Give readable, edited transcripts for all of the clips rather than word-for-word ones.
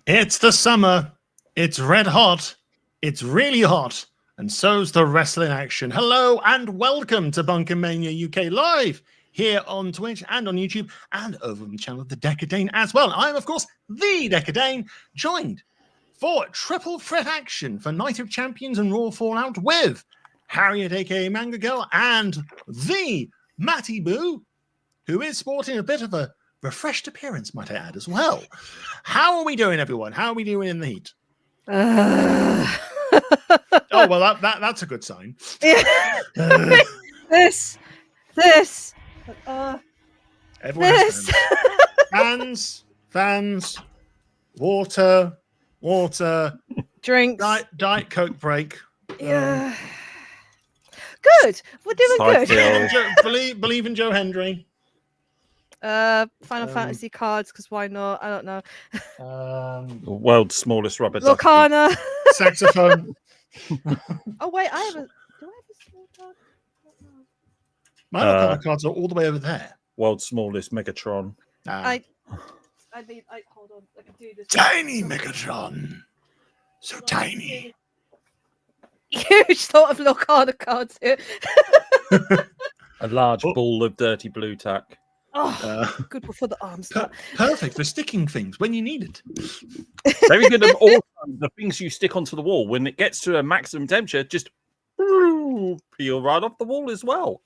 It's the summer. It's red hot. It's really hot. And so's the wrestling action. Hello and welcome to BunkaMania UK Live here on Twitch and on YouTube and over on the channel of the Dekker Dane as well. I'm, of course, the Dekker Dane, joined for triple threat action for Night of Champions and Raw Fallout with Harriett, aka Manga Girl, and the Matty Boo, who is sporting a bit of a refreshed appearance, might I add, as well. How are we doing, everyone? How are we doing in the heat? Oh, well, that's a good sign. This. Everyone has fans, water, drinks, Diet Coke break. Yeah. Good. We're doing good. Believe in Joe Hendry. Final Fantasy cards, because why not? I don't know. The world's smallest rubber ducky. Locana. Saxophone. Oh wait, do I have a small card? My Locana cards are all the way over there. World's smallest Megatron. I hold on. I can do this. Tiny Megatron. So tiny. Huge sort of Locana cards here. A large ball of dirty blue tack. Oh, good for the arms. Perfect for sticking things when you need it. Very good at all the things you stick onto the wall. When it gets to a maximum temperature, just peel right off the wall as well.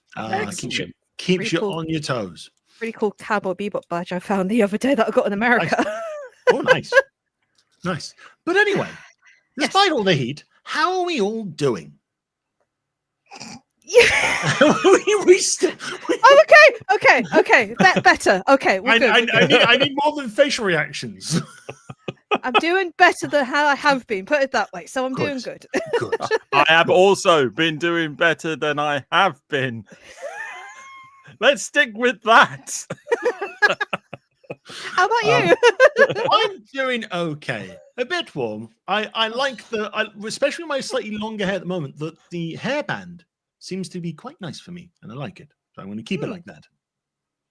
Keeps you on your toes. Really cool Cowboy Bebop badge I found the other day that I got in America. Nice. Oh, nice. But anyway, despite all the heat, how are we all doing? Yeah. Okay. Better. Okay, we're good. I need more than facial reactions. I'm doing better than how I have been. Put it that way. So I'm doing good. Good. I have also been doing better than I have been. Let's stick with that. How about you? I'm doing okay. A bit warm. I like especially my slightly longer hair at the moment. The hairband seems to be quite nice for me, and I like it. So I'm going to keep it like that.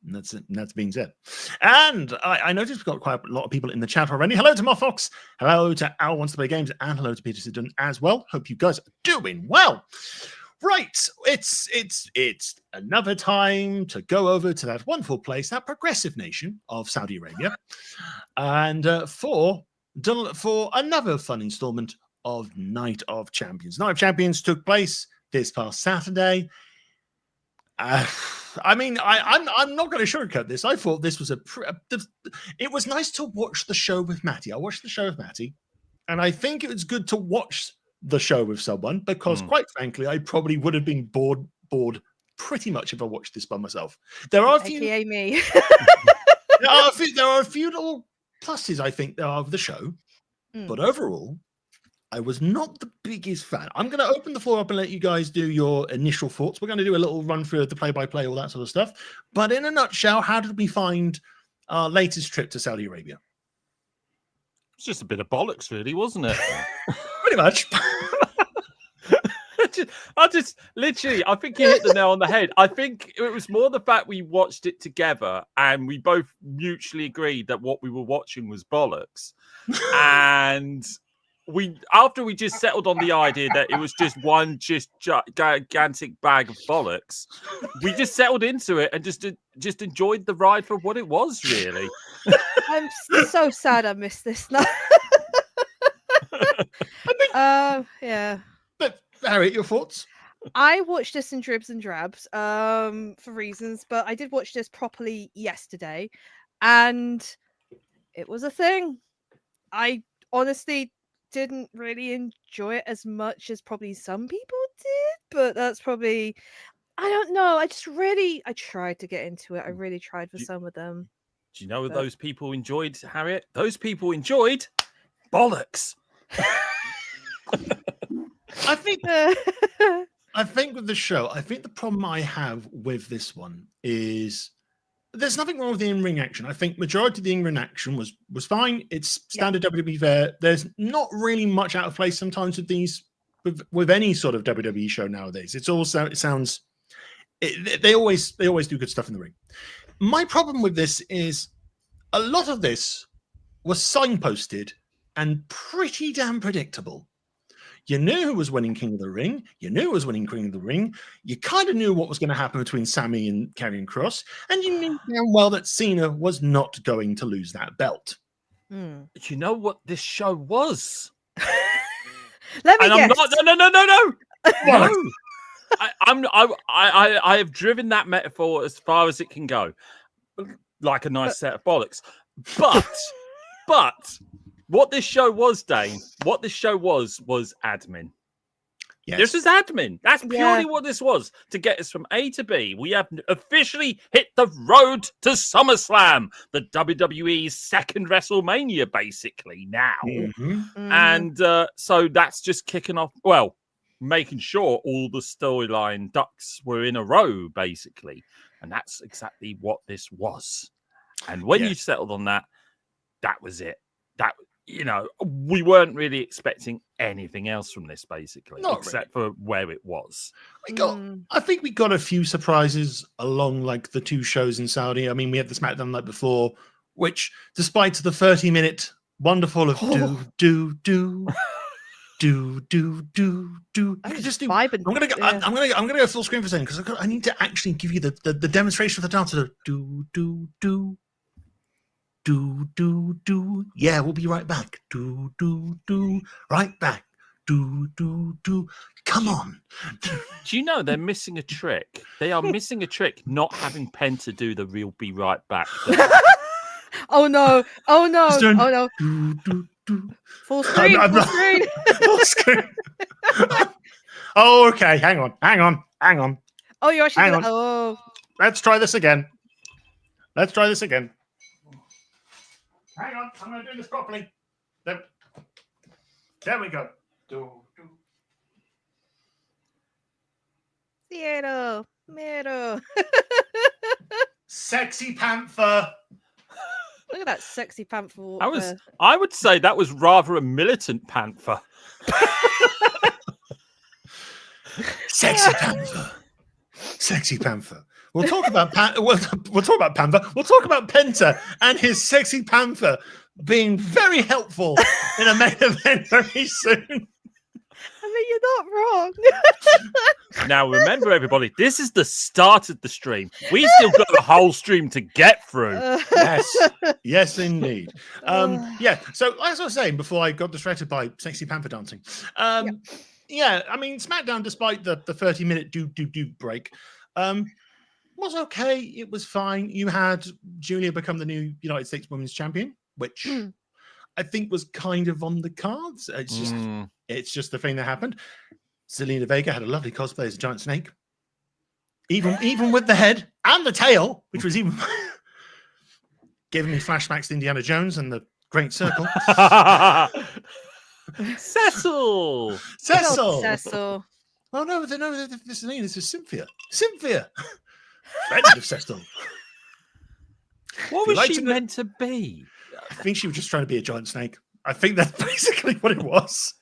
And that's it. And that's being said. And I noticed we've got quite a lot of people in the chat already. Hello to Mofox. Hello to Al Wants to Play Games. And hello to Peter Sidon as well. Hope you guys are doing well. Right. It's another time to go over to that wonderful place, that progressive nation of Saudi Arabia. And for another fun installment of Night of Champions. Night of Champions took place this past Saturday. I'm not going to sugarcoat this. I thought this was it was nice to watch the show with Matty. I watched the show with Matty, and I think it was good to watch the show with someone because, quite frankly, I probably would have been bored pretty much if I watched this by myself. There are a few. AKA me. there are a few little pluses I think there are of the show, but overall, I was not the biggest fan. I'm going to open the floor up and let you guys do your initial thoughts. We're going to do a little run through of the play-by-play, all that sort of stuff. But in a nutshell, how did we find our latest trip to Saudi Arabia? It's just a bit of bollocks, really, wasn't it? Pretty much. I think you hit the nail on the head. I think it was more the fact we watched it together and we both mutually agreed that what we were watching was bollocks. And after we just settled on the idea that it was just one gigantic bag of bollocks, we just settled into it and just enjoyed the ride for what it was, really. I'm so sad I missed this now. Yeah. But Harriet, your thoughts? I watched this in dribs and drabs for reasons, but I did watch this properly yesterday, and it was a thing. I honestly didn't really enjoy it as much as probably some people did, but that's probably, I don't know. I tried to get into it. I really tried for some of them. Do you know what those people enjoyed, Harriet? Those people enjoyed bollocks. I think with the show, I think the problem I have with this one is there's nothing wrong with the in-ring action. I think majority of the in-ring action was fine. It's standard WWE fare. There's not really much out of place sometimes with these with any sort of WWE show nowadays. It's also they always do good stuff in the ring. My problem with this is a lot of this was signposted and pretty damn predictable. You knew who was winning King of the Ring. You knew who was winning King of the Ring. You kind of knew what was going to happen between Sammy and Karrion Kross. And you knew damn well that Cena was not going to lose that belt. You know what this show was? Let me guess. No. I have driven that metaphor as far as it can go, like a nice set of bollocks. But what this show was, Dane, what this show was admin. Yes. This is admin. That's purely what this was, to get us from A to B. We have officially hit the road to SummerSlam, the WWE's second WrestleMania, basically, now. And so that's just kicking off, well, making sure all the storyline ducks were in a row, basically. And that's exactly what this was. And when you settled on that, that was it. That, you know, we weren't really expecting anything else from this, basically, except for where it was. I think we got a few surprises along, like the two shows in Saudi. I mean, we had the SmackDown night before, which, despite the 30-minute wonderful of do. I could just do. I'm gonna go full screen for a second because I need to actually give you the demonstration of the dance. Do. Yeah, we'll be right back. Right back. Come on. Do you know they're missing a trick? They are missing a trick, not having Penta do the real "be right back." Oh no! Doing, Oh no! Full screen. Full screen. Oh, okay. Hang on. Oh, you're actually. Hang on. Oh. Let's try this again. Hang on, I'm going to do this properly. There we go. Miedo. Sexy Panther. Look at that sexy panther. I would say that was rather a militant panther. Sexy Panther. We'll talk about Panther. We'll talk about Penta and his sexy panther being very helpful in a main event very soon. I mean, you're not wrong. Now, remember, everybody, this is the start of the stream. We still got the whole stream to get through. Yes, indeed. So as I was saying before, I got distracted by sexy panther dancing. Yeah, I mean, SmackDown, despite the 30-minute do break, was okay. It was fine. You had Julia become the new United States Women's Champion, which I think was kind of on the cards. It's just the thing that happened. Zelina Vega had a lovely cosplay as a giant snake, even with the head and the tail, which was even giving me flashbacks to Indiana Jones and the Great Circle. Cecil. Oh no, this is Cynthia. Friend of Cecil. What was she meant to be? I think she was just trying to be a giant snake. I think that's basically what it was.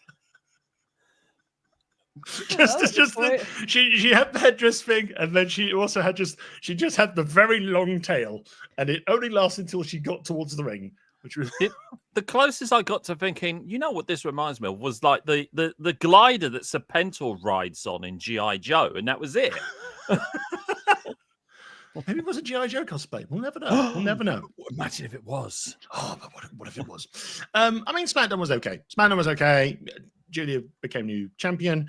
She had the headdress thing, and then she also had she just had the very long tail, and it only lasted until she got towards the ring, which was the closest I got to thinking. You know what this reminds me of was like the glider that Serpentor rides on in G.I. Joe, and that was it. Maybe it was a G.I. Joe cosplay. We'll never know. Imagine if it was. Oh, but what if it was? I mean, SmackDown was okay. Julia became new champion.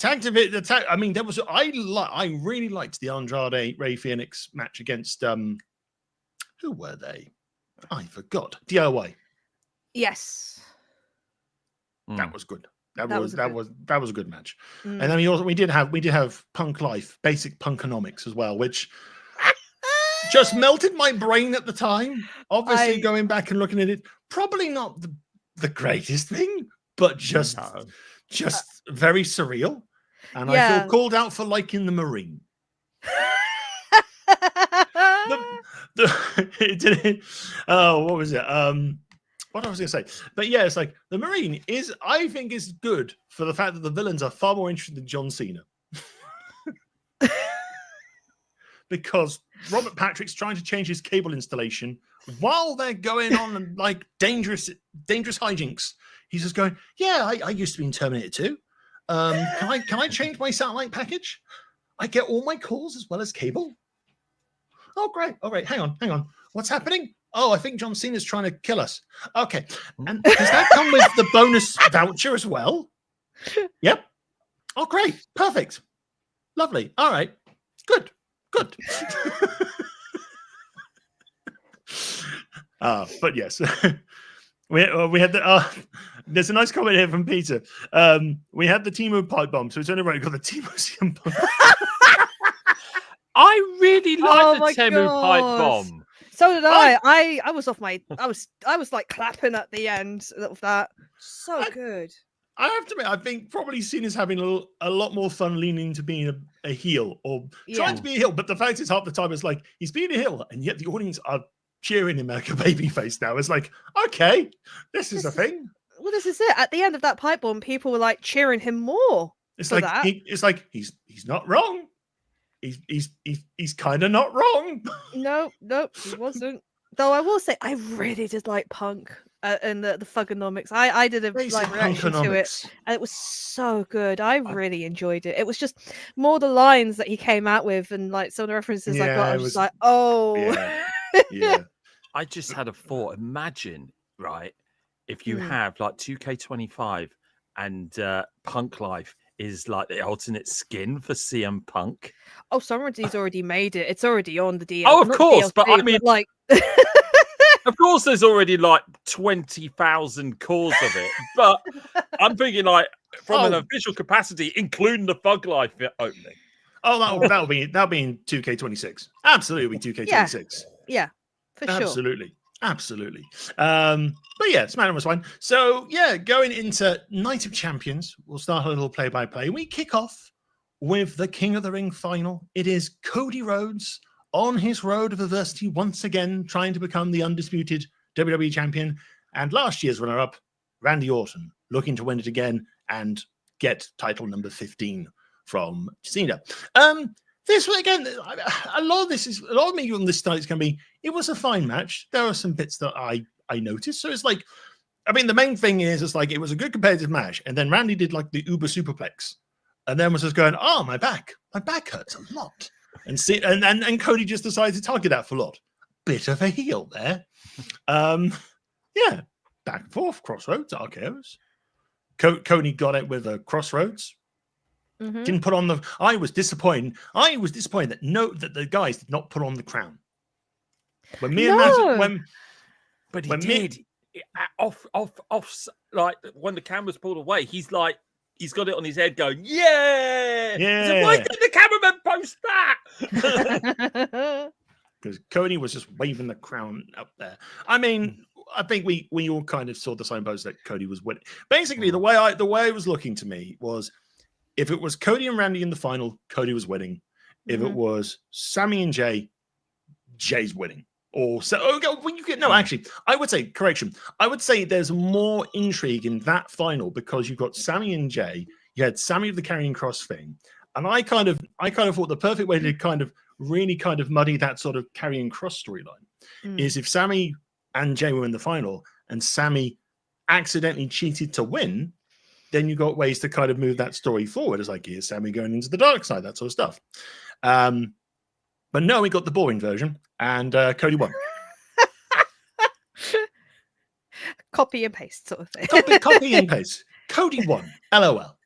I mean, there was. I really liked the Andrade Rey Fénix match against who were they? I forgot. DIY. Yes. That was good. That was a good match. Mm. And then we did have Punk Life, basic punkonomics as well, which just melted my brain at the time. Obviously, going back and looking at it, probably not the greatest thing, but just very surreal. And I feel called out for liking the Marine. What was it? What I was going to say, but yeah, it's like the Marine I think is good for the fact that the villains are far more interested in John Cena. Because Robert Patrick's trying to change his cable installation while they're going on like dangerous hijinks, he's just going, yeah, I used to be in Terminator 2. Can I change my satellite package? I get all my calls as well as cable. Oh, great. All right, hang on. What's happening? Oh, I think John Cena's trying to kill us. Okay. And does that come with the bonus voucher as well? Yep. Oh, great. Perfect. Lovely. All right. Good. But yes, we had the. There's a nice comment here from Peter. We had the Timo pipe bomb, so it's only right. Got the Timo CM Punk. I really like the Temu God. pipe bomb. So did I. I was off my. I was like clapping at the end of that. So good. I have to admit, I think probably Cena's having a lot more fun leaning to being a heel or trying to be a heel. But the fact is, half the time it's like he's being a heel, and yet the audience are cheering him like a babyface now. It's like, okay, this is a thing. Well, this is it. At the end of that pipe bomb, people were like cheering him more. It's like he's not wrong. He's kind of not wrong. No, he wasn't. Though I will say, I really did like Punk and the Thugonomics. I did a reaction to it, and it was so good. I really enjoyed it. It was just more the lines that he came out with, and like some of the references I got. I was just like, oh, yeah. I just had a thought. Imagine, right, if you have like 2K25 and Punk Life is like the alternate skin for CM Punk. Oh, somebody's already made it. It's already on the DLC. Oh, of course, but I mean, like, of course, there's already like 20,000 cores of it. But I'm thinking like from an official capacity, including the Thug Life opening. Oh, that'll be in 2K26. Absolutely, 2K26. Yeah, for sure. Absolutely. But yeah, SmackDown was fine. So yeah, going into Night of Champions, we'll start a little play-by-play. We kick off with the King of the Ring final. It is Cody Rhodes on his road of adversity once again, trying to become the undisputed WWE champion. And last year's runner-up, Randy Orton, looking to win it again and get title number 15 from Cena. This one again, a lot of me on this start is going to be, it was a fine match. There are some bits that I noticed. So it's like, I mean, the main thing is, it's like, it was a good competitive match. And then Randy did like the Uber superplex. And then was just going, oh, my back hurts a lot. And Cody just decided to target that for a lot. Bit of a heel there. Yeah, back and forth, crossroads, RKOs. Cody got it with a crossroads. Mm-hmm. Didn't put on the. I was disappointed that the guys did not put on the crown. When me and Matt, but he did. Off, like when the camera's pulled away, he's got it on his head, going, "Yeah, yeah." Like, why did the cameraman post that? Because Cody was just waving the crown up there. I mean, I think we all kind of saw the signpost that Cody was winning. Basically, the way it was looking to me was, if it was Cody and Randy in the final, Cody was winning. If it was Sammy and Jay, Jay's winning. Or so. Actually, I would say I would say there's more intrigue in that final because you've got Sammy and Jay. You had Sammy with the carrying cross thing, and I kind of thought the perfect way to really muddy that sort of carrying cross storyline is if Sammy and Jay were in the final and Sammy accidentally cheated to win. Then you got ways to kind of move that story forward. It's like, here's Sammy going into the dark side, that sort of stuff. But no, we got the boring version, and Cody won. Copy and paste sort of thing. Copy and paste. Cody won. LOL.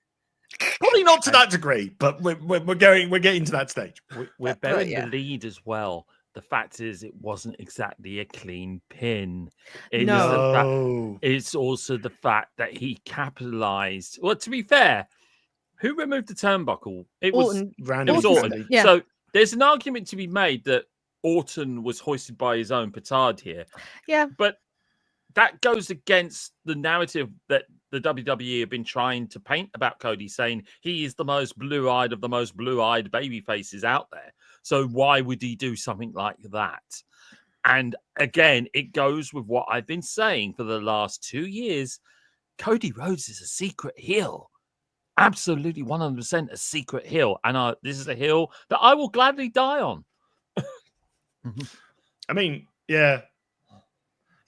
Probably not to that degree, but we're getting to that stage. We're burying the lead as well. The fact is, it wasn't exactly a clean pin. It's also the fact that he capitalized. Well, to be fair, who removed the turnbuckle? It was Randy. It was Orton. Yeah. So there's an argument to be made that Orton was hoisted by his own petard here. Yeah. But that goes against the narrative that the WWE have been trying to paint about Cody, saying he is the most blue-eyed of the most blue-eyed baby faces out there. So why would he do something like that? And again, it goes with what I've been saying for the last 2 years. Cody Rhodes is a secret heel. Absolutely 100% a secret heel. And this is a hill that I will gladly die on. I mean, yeah.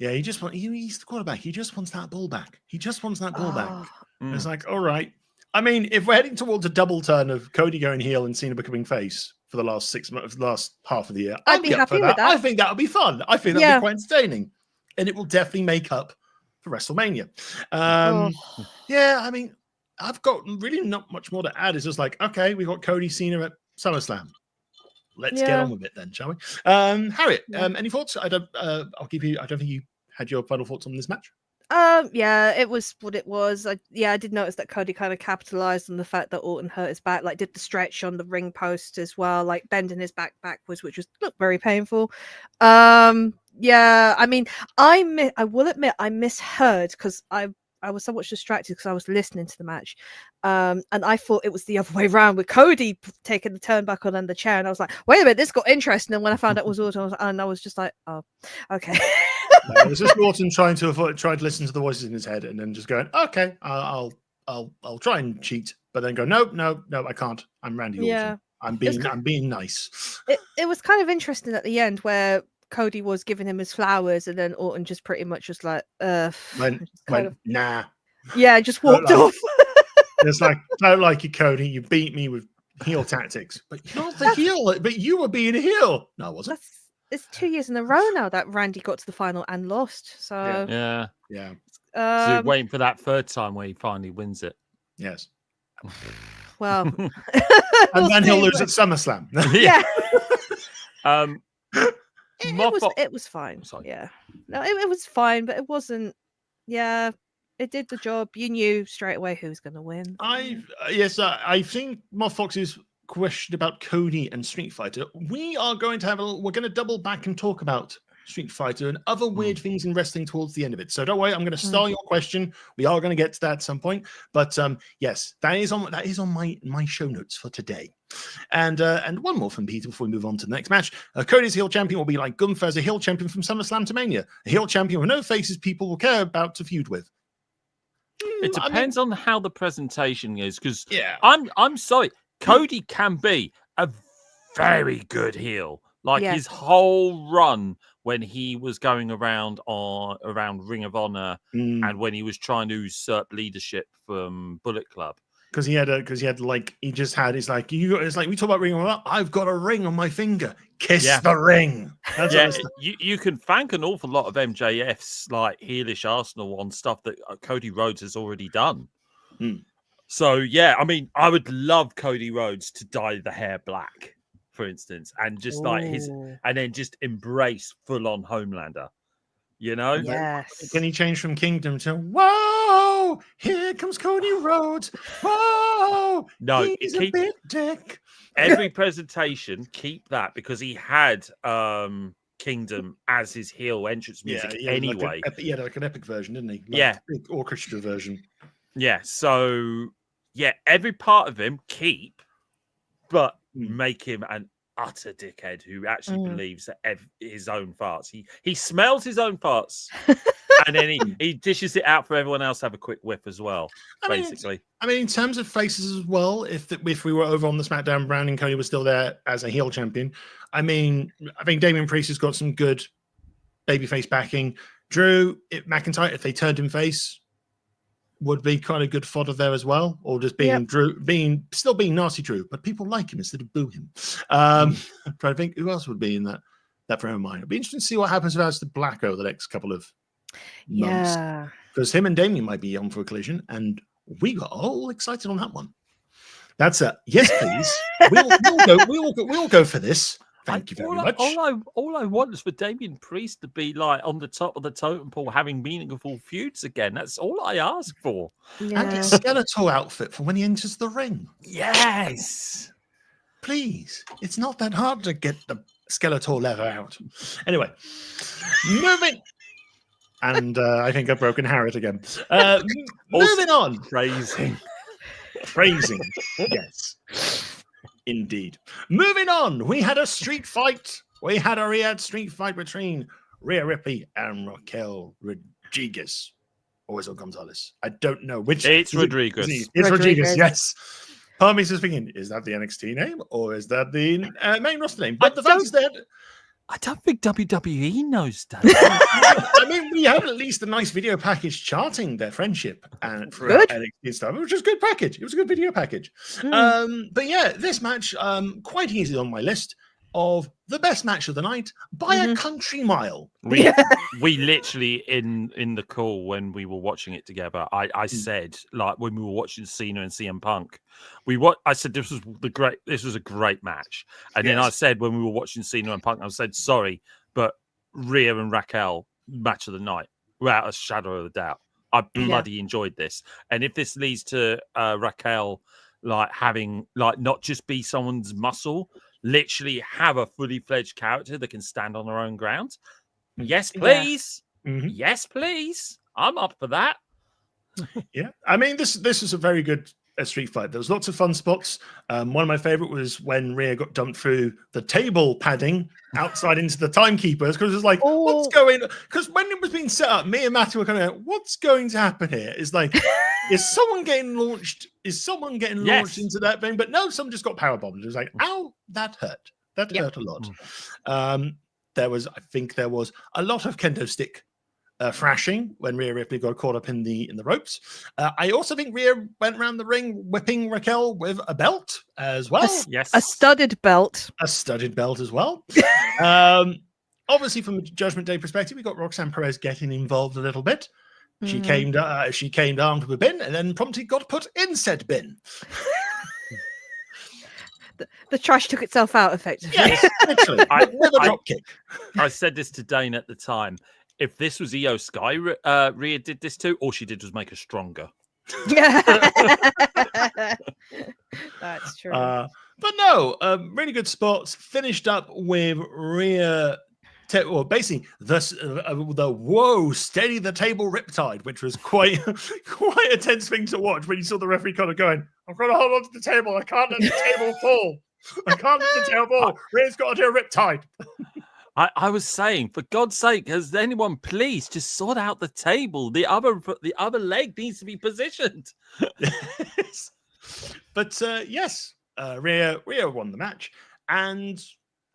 Yeah, he's the quarterback. He just wants that ball back. He just wants that ball back. Oh, It's like, all right. I mean, if we're heading towards a double turn of Cody going heel and Cena becoming face for the last 6 months, last half of the year, I'd be up for happy with that. I think that would be fun. I think that'd Yeah. be quite entertaining, and it will definitely make up for WrestleMania. Oh. Yeah, I mean, I've got really not much more to add. It's just like, okay, we got Cody Cena at SummerSlam. Let's get on with it then, shall we? Harriet, Yeah. any thoughts? I'll give you. I don't think you had your final thoughts on this match. Yeah, it was what it was. I did notice that Cody kind of capitalized on the fact that Orton hurt his back, like did the stretch on the ring post as well, like bending his back backwards, which looked very painful. Yeah, I mean, I will admit I misheard because I was somewhat distracted because I was listening to the match, and I thought it was the other way around with Cody taking the turn back on the chair, and I was like, wait a minute, this got interesting. And when I found out it was Orton, I was just like, oh, okay. No, it was just Orton trying to listen to the voices in his head, and then just going, okay, I'll try and cheat, but then go, no, I can't. I'm Randy Orton. Yeah, I'm being nice. It was kind of interesting at the end where Cody was giving him his flowers, and then Orton just pretty much was like, nah. Yeah, just walked off. It's like, don't like you, Cody. You beat me with heel tactics, but you're the heel. But you were being a heel. No, I wasn't. It's 2 years in a row now that Randy got to the final and lost. So Yeah. so you're waiting for that third time where he finally wins it. Yes. Well, and then he'll lose at SummerSlam. Yeah. Moffat- it was fine. Sorry. Yeah. No, it was fine, but it wasn't. Yeah, it did the job. You knew straight away who was going to win. I think Moff Fox's question about Cody and Street Fighter. We're going to double back and talk about Street Fighter and other weird things in wrestling towards the end of it. So don't worry, I'm going to stall your question. We are going to get to that at some point. But yes, that is on my show notes for today. And one more from Peter before we move on to the next match. Cody's heel champion will be like Gunther as a heel champion from SummerSlam to Mania. A heel champion with no faces people will care about to feud with. It depends on how the presentation is, because yeah, I'm sorry, Cody can be a very good heel. Like his whole run when he was going around Ring of Honor and when he was trying to usurp leadership from Bullet Club. Because we talk about Ring of Honor. I've got a ring on my finger. Kiss the ring. That's you can thank an awful lot of MJF's like heelish Arsenal on stuff that Cody Rhodes has already done. So yeah, I mean, I would love Cody Rhodes to dye the hair black, for instance, and just and then just embrace full-on Homelander. You know? Yes. Can he change from Kingdom to whoa? Here comes Cody Rhodes. Whoa! No, he's a big dick. Every presentation, keep that because he had Kingdom as his heel entrance music anyway. He had like an epic version, didn't he? Big orchestra version. Yeah. So every part of him keep, but make him an utter dickhead who actually believes that his own farts. He smells his own farts, and then he dishes it out for everyone else to have a quick whiff as well. Basically, I mean, in terms of faces as well, if we were over on the SmackDown, Brown and Cody was still there as a heel champion. I think Damian Priest has got some good babyface backing. Drew McIntyre, if they turned him face, would be kind of good fodder there as well, or just being Drew, still being nasty Drew, but people like him instead of boo him. I'm trying to think who else would be in that frame of mind. It'd be interesting to see what happens with us to Black over the next couple of months, because him and Damien might be on for a collision, and we got all excited on that one. That's a yes, please. We'll go for this. Thank you very much. All I want is for Damian Priest to be like on the top of the totem pole, having meaningful feuds again. That's all I ask for. Yeah. And his Skeletor outfit for when he enters the ring. Yes, please. It's not that hard to get the Skeletor leather out. Anyway, moving. And I think I've broken Harriett again. Moving on. Praising. Yes. Indeed. Moving on, we had a street fight. We had a Riyadh street fight between Rhea Ripley and Raquel Rodriguez. Or is it Gonzalez? I don't know which. It's Rodriguez. It's Rodriguez, yes. Part of me is thinking, is that the NXT name or is that the main roster name? But the fact is that I don't think WWE knows that. I mean, we had at least a nice video package charting their friendship and throughout NXT stuff, which was a good package. It was a good video package. But yeah, this match, quite easy on my list of the best match of the night by a country mile. We literally in the call when we were watching it together, I said, like, when we were watching Cena and CM Punk, I said this was a great match. And then I said when we were watching Cena and Punk, I said, sorry, but Rhea and Raquel, match of the night, without a shadow of a doubt. I bloody enjoyed this. And if this leads to Raquel like having like not just be someone's muscle, literally have a fully fledged character that can stand on their own ground. Yes, please. Yes, please. I'm up for that. Yeah, I mean, this was a very good street fight. There was lots of fun spots. One of my favorite was when Rhea got dumped through the table padding outside into the timekeepers, because it was like, what's going on? Because when it was being set up, me and Matty were kind of, what's going to happen here? It's like, is someone getting launched? Is someone getting launched into that thing? But no, someone just got powerbombed. It was like, ow, that hurt. That hurt a lot. I think there was a lot of kendo stick thrashing when Rhea Ripley got caught up in the ropes. I also think Rhea went around the ring whipping Raquel with a belt as well. A studded belt. A studded belt as well. Obviously, from a Judgment Day perspective, we got Roxanne Perez getting involved a little bit. She came armed with a bin and then promptly got put in said bin. The trash took itself out effectively. Yes, literally. With a drop kick. I said this to Dane at the time. If this was Io Sky, Rhea did this too, all she did was make her stronger. Yeah, that's true. But no, really good spots. Finished up with Rhea. Basically, the whoa, steady the table riptide, which was quite a tense thing to watch when you saw the referee kind of going, I've got to hold on to the table. I can't let the table fall. I can't let the table fall. Rhea's got to do a riptide. I was saying, for God's sake, has anyone please just sort out the table? The other leg needs to be positioned. But yes, Rhea won the match, and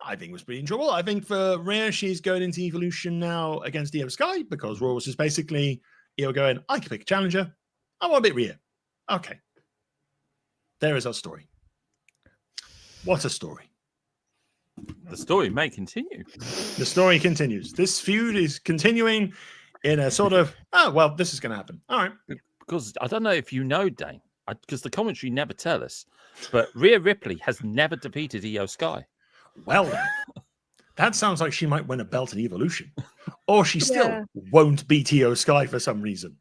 I think it was pretty enjoyable. I think for Rhea, she's going into Evolution now against Io Sky, because Raw was just basically Io going, I can pick a challenger. I want to beat Rhea. Okay. There is our story. What a story. The story may continue. The story continues. This feud is continuing in a sort of, this is going to happen. All right. Because I don't know if you know, Dane, because the commentary never tell us, but Rhea Ripley has never defeated Io Sky. Well, that sounds like she might win a belt in Evolution. Or she still won't beat Io Sky for some reason.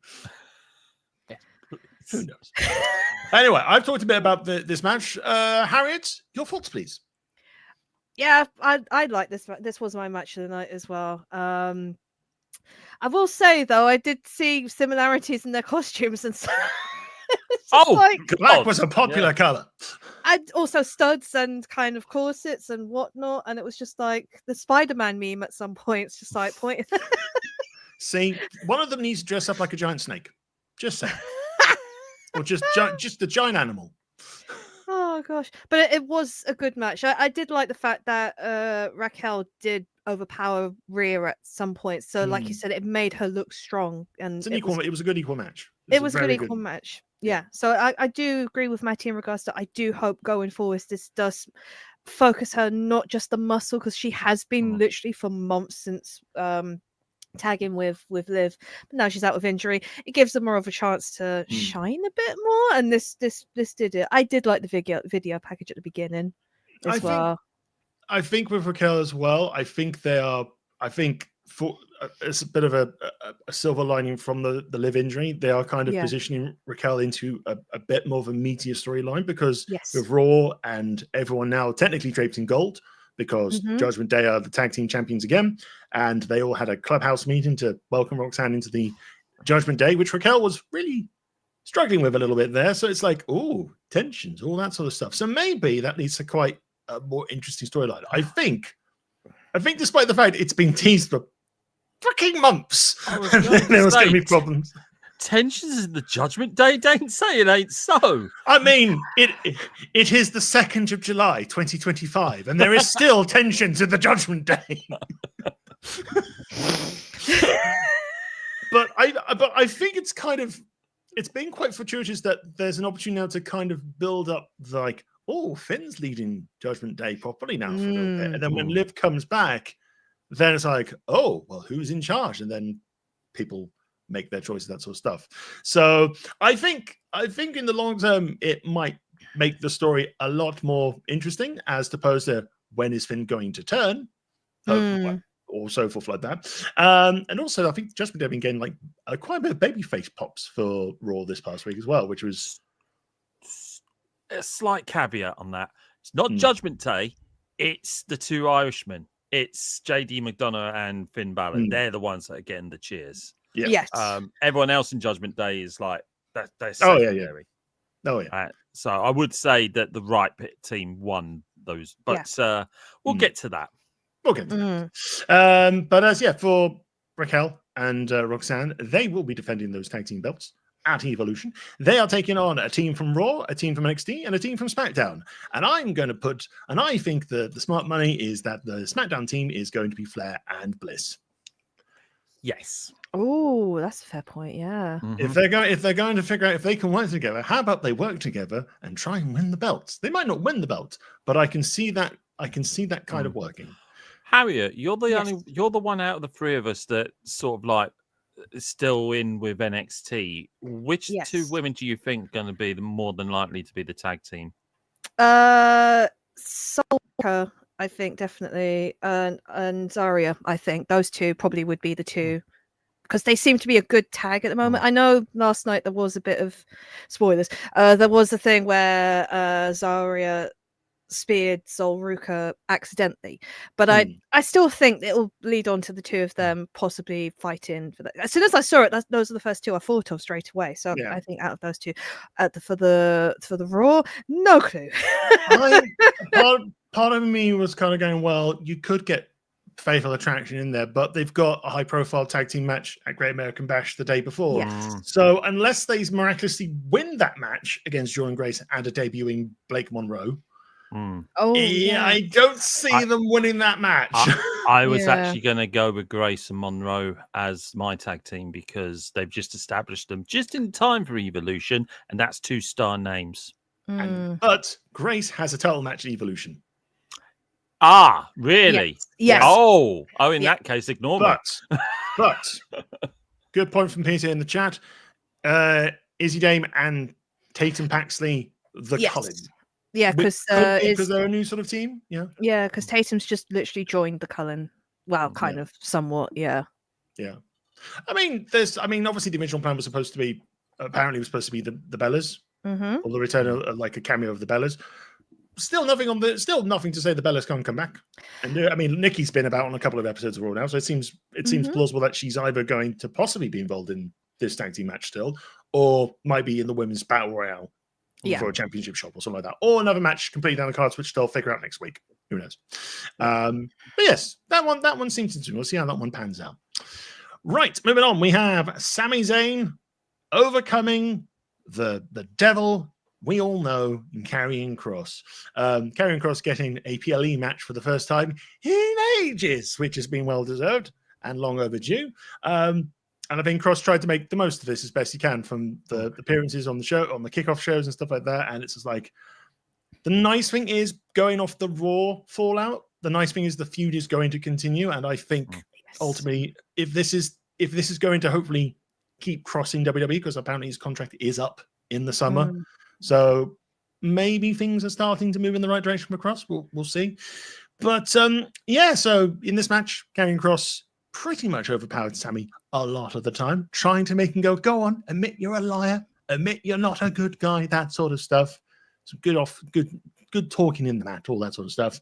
Who knows? Anyway, I've talked a bit about this match. Harriett, your thoughts, please. Yeah, I like this. This was my match of the night as well. I will say, though, I did see similarities in their costumes and stuff. Black was a popular color. And also studs and kind of corsets and whatnot. And it was just like the Spider-Man meme at some point. It's just like pointing. See, one of them needs to dress up like a giant snake. Just saying. Or just a giant animal. Oh gosh, but it was a good match. I did like the fact that Raquel did overpower Rhea at some point. So, like you said, it made her look strong, and it was a good equal match. It was a good equal match. Yeah. So I do agree with Matty in regards to I do hope going forward this does focus her not just the muscle, because she has been literally for months since tagging with Liv, but now she's out with injury. It gives them more of a chance to shine a bit more, and this did it. I did like the video package at the beginning as well. I think with Raquel as well, I think it's a bit of a silver lining from the Liv injury. They are kind of positioning Raquel into a bit more of a meatier storyline, because with Raw and everyone now technically draped in gold, because Judgment Day are the tag team champions again, and they all had a clubhouse meeting to welcome Roxanne into the Judgment Day, which Raquel was really struggling with a little bit there. So it's like, tensions, all that sort of stuff. So maybe that leads to quite a more interesting storyline. I think despite the fact it's been teased for freaking months, there was going to be problems. tensions in the Judgment Day? Don't say it ain't so. I mean, it is the 2nd of July, 2025, and there is still tensions in the Judgment Day. But I think it's been quite fortuitous that there's an opportunity now to kind of build up like, oh, Finn's leading Judgment Day properly now for a little bit. And then when Liv comes back, then it's like, oh, well, who's in charge? And then people make their choices, that sort of stuff. So I think in the long term, it might make the story a lot more interesting as opposed to when is Finn going to turn? Or so forth like that. And also, I think Judgment Day have been getting like quite a bit of babyface pops for Raw this past week as well, which was a slight caveat on that. It's not Judgment Day, it's the two Irishmen. It's JD McDonough and Finn Balor. They're the ones that are getting the cheers. Yeah. Yes. Everyone else in Judgment Day is like they're secondary. Oh yeah. So I would say that the right team won those, but we'll get to that. We'll get to that. But as for Raquel and Roxanne, they will be defending those tag team belts at Evolution. They are taking on a team from Raw, a team from NXT, and a team from SmackDown. And I think the smart money is that the SmackDown team is going to be Flair and Bliss. Yes. Oh, that's a fair point. Yeah. If they're going to figure out if they can work together, how about they work together and try and win the belts? They might not win the belt, but I can see that kind of working. Harriett, you're the one out of the three of us that sort of like still in with NXT. Which two women do you think are going to be the more than likely to be the tag team? Solka, I think definitely, and Zarya. I think those two probably would be the two because they seem to be a good tag at the moment. I know last night there was a bit of spoilers. There was a thing where Zarya speared Sol Ruka accidentally, but I still think it'll lead on to the two of them possibly fighting for that. As soon as I saw it, those are the first two I thought of straight away. So I think out of those two, for the Raw, no clue. Part of me was kind of going, well, you could get Fatal Attraction in there, but they've got a high-profile tag team match at Great American Bash the day before. Yes. So unless they miraculously win that match against Jordan Grace and a debuting Blake Monroe, I don't see them winning that match. I was actually going to go with Grace and Monroe as my tag team because they've just established them just in time for Evolution, and that's 2-star names. But Grace has a title match in Evolution. Ah, really? Yes. Oh, in that case, ignore me. But good point from Peter in the chat. Izzy Dame and Tatum Paxley, Cullen. Yeah, because they're a new sort of team. Yeah, because Tatum's just literally joined the Cullen. Well, kind of, somewhat. Yeah. I mean, obviously the original plan was supposed to be the Bellas, or the return of like a cameo of the Bellas. Still nothing to say the Bellas can't come back. And I mean, Nikki's been about on a couple of episodes of Raw now, so it seems plausible that she's either going to possibly be involved in this tag team match still, or might be in the women's battle royale for a championship shot or something like that, or another match completely down the cards, which they'll figure out next week. Who knows? But yes, that one seems to. We'll see how that one pans out. Right, moving on. We have Sami Zayn overcoming the devil we all know in Karrion Kross. Karrion Kross getting a PLE match for the first time in ages, which has been well deserved and long overdue. And I think Kross tried to make the most of this as best he can from the appearances on the show, on the kickoff shows and stuff like that. And it's just like, the nice thing is going off the Raw fallout. The nice thing is the feud is going to continue. And I think ultimately, if this is going to hopefully keep crossing WWE, because apparently his contract is up in the summer. So maybe things are starting to move in the right direction for Kross. We'll see. But so in this match, Karrion Kross pretty much overpowered Sami a lot of the time, trying to make him go on, admit you're a liar, admit you're not a good guy, that sort of stuff. Some good talking in the match, all that sort of stuff.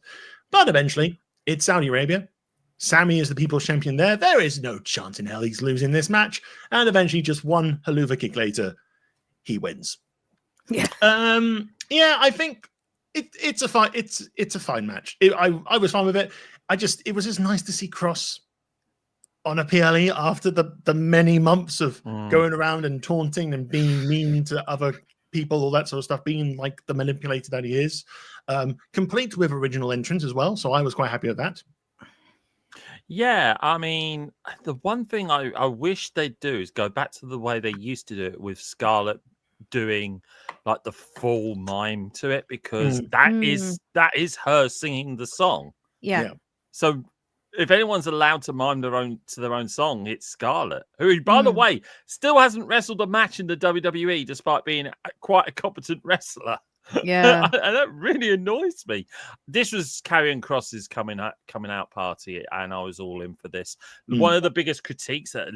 But eventually, it's Saudi Arabia. Sami is the people's champion there. There is no chance in hell he's losing this match. And eventually, just one haluva kick later, he wins. Yeah. I think it's a fine match. I was fine with it. It was just nice to see Kross on a PLE after the many months of going around and taunting and being mean to other people, all that sort of stuff, being like the manipulator that he is, complete with original entrance as well. So I was quite happy with that. Yeah, I mean, the one thing I wish they'd do is go back to the way they used to do it with Scarlett doing like the full mime to it, because that is her singing the song. Yeah. So if anyone's allowed to mime their own song, it's Scarlett, who, by the way, still hasn't wrestled a match in the WWE despite being quite a competent wrestler. Yeah. And that really annoys me. This was Karrion Kross's coming out party, and I was all in for this. One of the biggest critiques that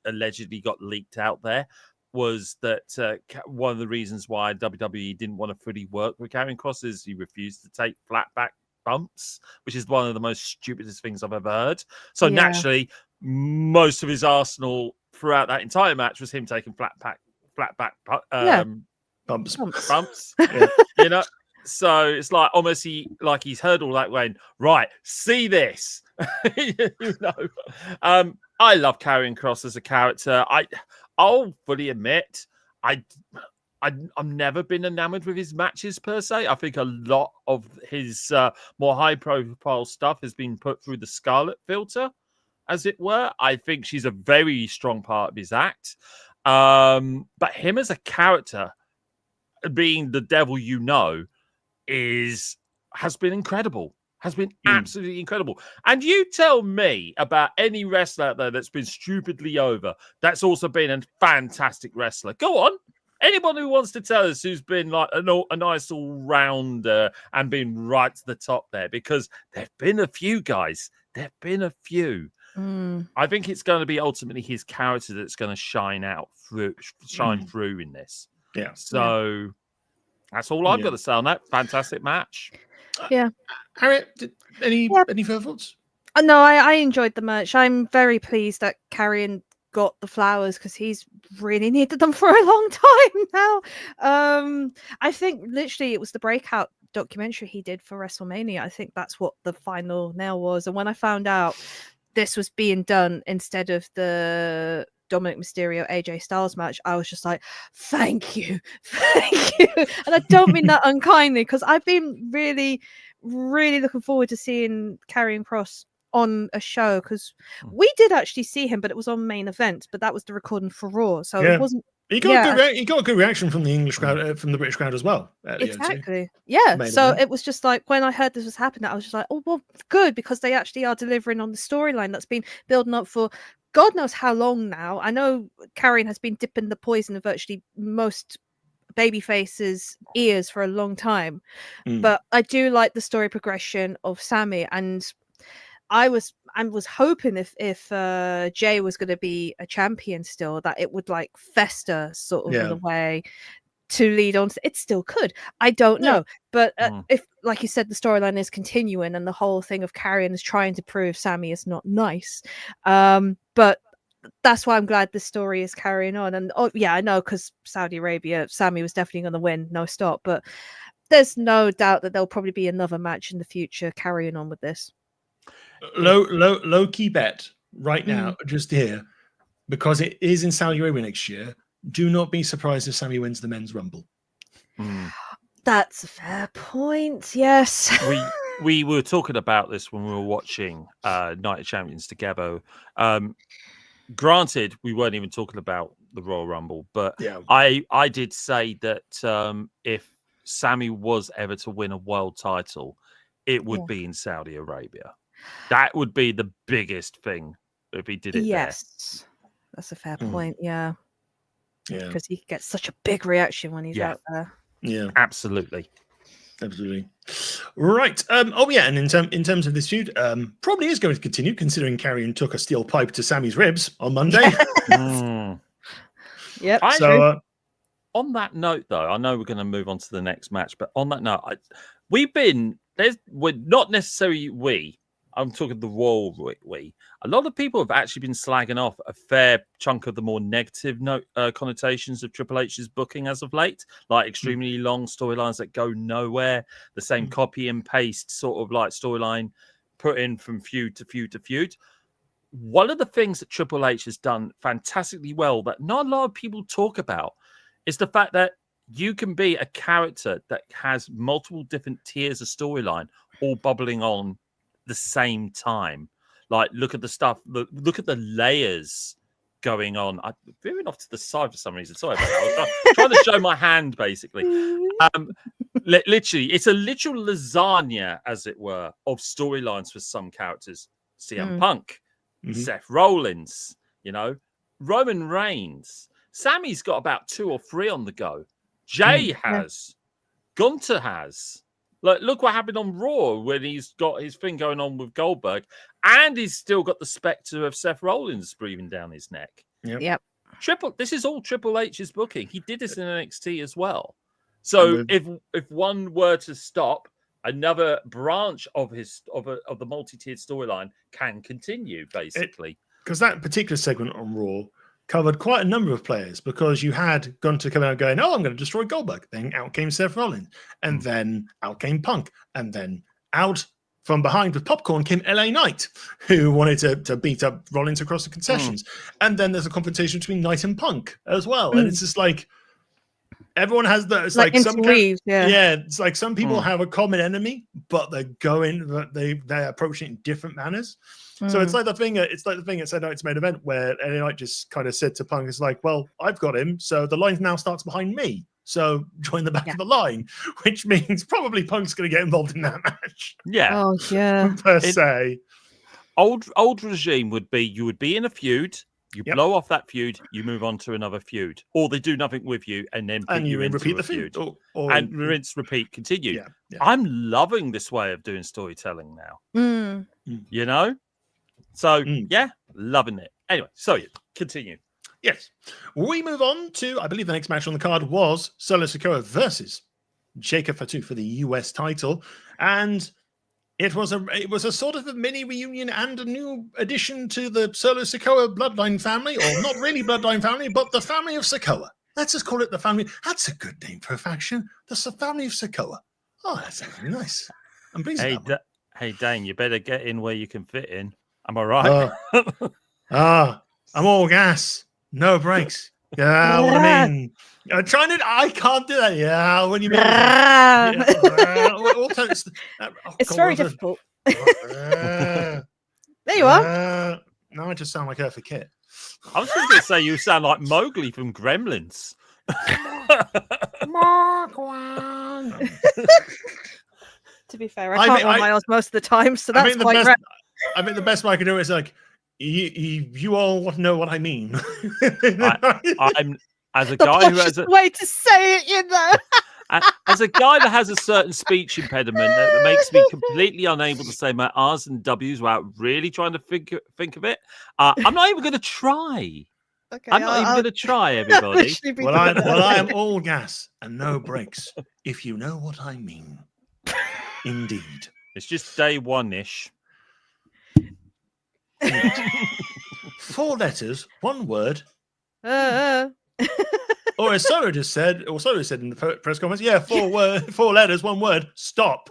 allegedly got leaked out there was that one of the reasons why WWE didn't want to fully work with Karrion Kross is he refused to take flat back bumps, which is one of the most stupidest things I've ever heard. So naturally, most of his arsenal throughout that entire match was him taking flat back bumps. You know, so it's like almost he's heard all that going, right, see this. You know, I love Karrion Kross as a character. I'll fully admit I've never been enamored with his matches per se. I think a lot of his more high profile stuff has been put through the Scarlett filter, as it were. I think she's a very strong part of his act. But him as a character, being the devil has been incredible. Has been absolutely incredible. And you tell me about any wrestler out there that's been stupidly over, that's also been a fantastic wrestler. Go on. Anyone who wants to tell us who's been like a nice all-rounder and been right to the top there, because there have been a few guys. There have been a few. I think it's going to be ultimately his character that's going to shine through in this. Yeah. So that's all I've got to say on that. Fantastic match. Yeah. Harriet, any further thoughts? No, I enjoyed the match. I'm very pleased that Karrion got the flowers because he's really needed them for a long time now. I think literally it was the breakout documentary he did for WrestleMania. I think that's what the final nail was. And when I found out this was being done instead of the Dominic Mysterio AJ Styles match, I was just like, thank you. And I don't mean that unkindly, because I've been really, really looking forward to seeing Karrion Kross on a show, because we did actually see him, but it was on Main Event, but that was the recording for Raw, so it wasn't. He got a good reaction from the English crowd, from the British crowd as well. Exactly. Yeah. So it was just like, when I heard this was happening, I was just like, oh well, good, because they actually are delivering on the storyline that's been building up for God knows how long now. I know Karrion has been dipping the poison of virtually most babyfaces' ears for a long time, but I do like the story progression of Sammy, and I was hoping if Jay was going to be a champion still, that it would like fester sort of in a way to lead on to, it still could, I don't know, but if, like you said, the storyline is continuing and the whole thing of Karrion is trying to prove Sammy is not nice, but that's why I'm glad the story is carrying on. And I know, because Saudi Arabia, Sammy was definitely going to win, no stop, but there's no doubt that there'll probably be another match in the future carrying on with this. Low key bet right now, just here, because it is in Saudi Arabia next year. Do not be surprised if Sammy wins the men's rumble. That's a fair point. Yes, we were talking about this when we were watching Night of Champions together. Granted, we weren't even talking about the Royal Rumble, but I did say that if Sammy was ever to win a world title, it would be in Saudi Arabia. That would be the biggest thing if he did it there. That's a fair point. Yeah, because he gets such a big reaction when he's out there. Yeah, absolutely. Right. And in terms of this feud, probably is going to continue, considering Karrion took a steel pipe to Sammy's ribs on Monday. Yep. So on that note, though, I know we're going to move on to the next match, but on that note, we're not necessarily I'm talking the Royal we. A lot of people have actually been slagging off a fair chunk of the more negative connotations of Triple H's booking as of late, like extremely long storylines that go nowhere, the same copy and paste sort of like storyline put in from feud to feud to feud. one of the things that Triple H has done fantastically well that not a lot of people talk about is the fact that you can be a character that has multiple different tiers of storyline all bubbling on the same time. Like, look at the stuff, look at the layers going on. I'm veering off to the side for some reason. Sorry about that. I was trying to show my hand, basically. Literally, it's a literal lasagna, as it were, of storylines for some characters. CM Punk, Seth Rollins, Roman Reigns. Sammy's got about 2 or 3 on the go. Jay has. Gunter has. Look what happened on Raw when he's got his thing going on with Goldberg, and he's still got the specter of Seth Rollins breathing down his neck. Yep. This is all Triple H's booking. He did this in NXT as well. So if one were to stop, another branch of the multi-tiered storyline can continue, basically. Because that particular segment on Raw covered quite a number of players, because you had Gunter come out going, "Oh, I'm going to destroy Goldberg." Then out came Seth Rollins, and then out came Punk, and then out from behind with popcorn came LA Knight, who wanted to beat up Rollins across the concessions. And then there's a confrontation between Knight and Punk as well. And it's just like, everyone has the, it's like some it's like some people have a common enemy, but they're approaching it in different manners. So it's like the thing at Saturday Night's main event where LA Knight just kind of said to Punk, it's like, well, I've got him, so the line now starts behind me. So join the back of the line, which means probably Punk's going to get involved in that match. Yeah. Oh, yeah. Per se. Old regime would be, you would be in a feud, you blow off that feud, you move on to another feud, or they do nothing with you and then put you into repeat the feud. And rinse, repeat, continue. Yeah. I'm loving this way of doing storytelling now. So loving it. Anyway, so continue. Yes. We move on to, I believe the next match on the card was Solo Sikoa versus Jacob Fatu for the US title. And it was a sort of a mini reunion and a new addition to the Solo Sikoa bloodline family, or not really bloodline family, but the family of Sikoa. Let's just call it the family. That's a good name for a faction. The family of Sikoa. Oh, that sounds really nice. I'm pleased with that. Hey, Dane, you better get in where you can fit in. Am I right? I'm all gas. No brakes. Yeah, what I mean. I'm trying to. I can't do that. Yeah, when you mean. It's very difficult. There you are. Now I just sound like Eartha Kitt. I was just going to say you sound like Mowgli from Gremlins. To be fair, I can't run miles most of the time, so that's quite rare. I mean, the best way I can do it is like, you all know what I mean. I'm as a guy who has a way to say it, as a guy that has a certain speech impediment that makes me completely unable to say my R's and W's without really trying to think of it. I'm not even going to try. Okay, I'm not even going to try, everybody. Well, I am all gas and no brakes, if you know what I mean. Indeed. It's just day one-ish. 4 letters, 1 word. Or as Solo just said, in the press conference, 4 letters, 1 word. Stop.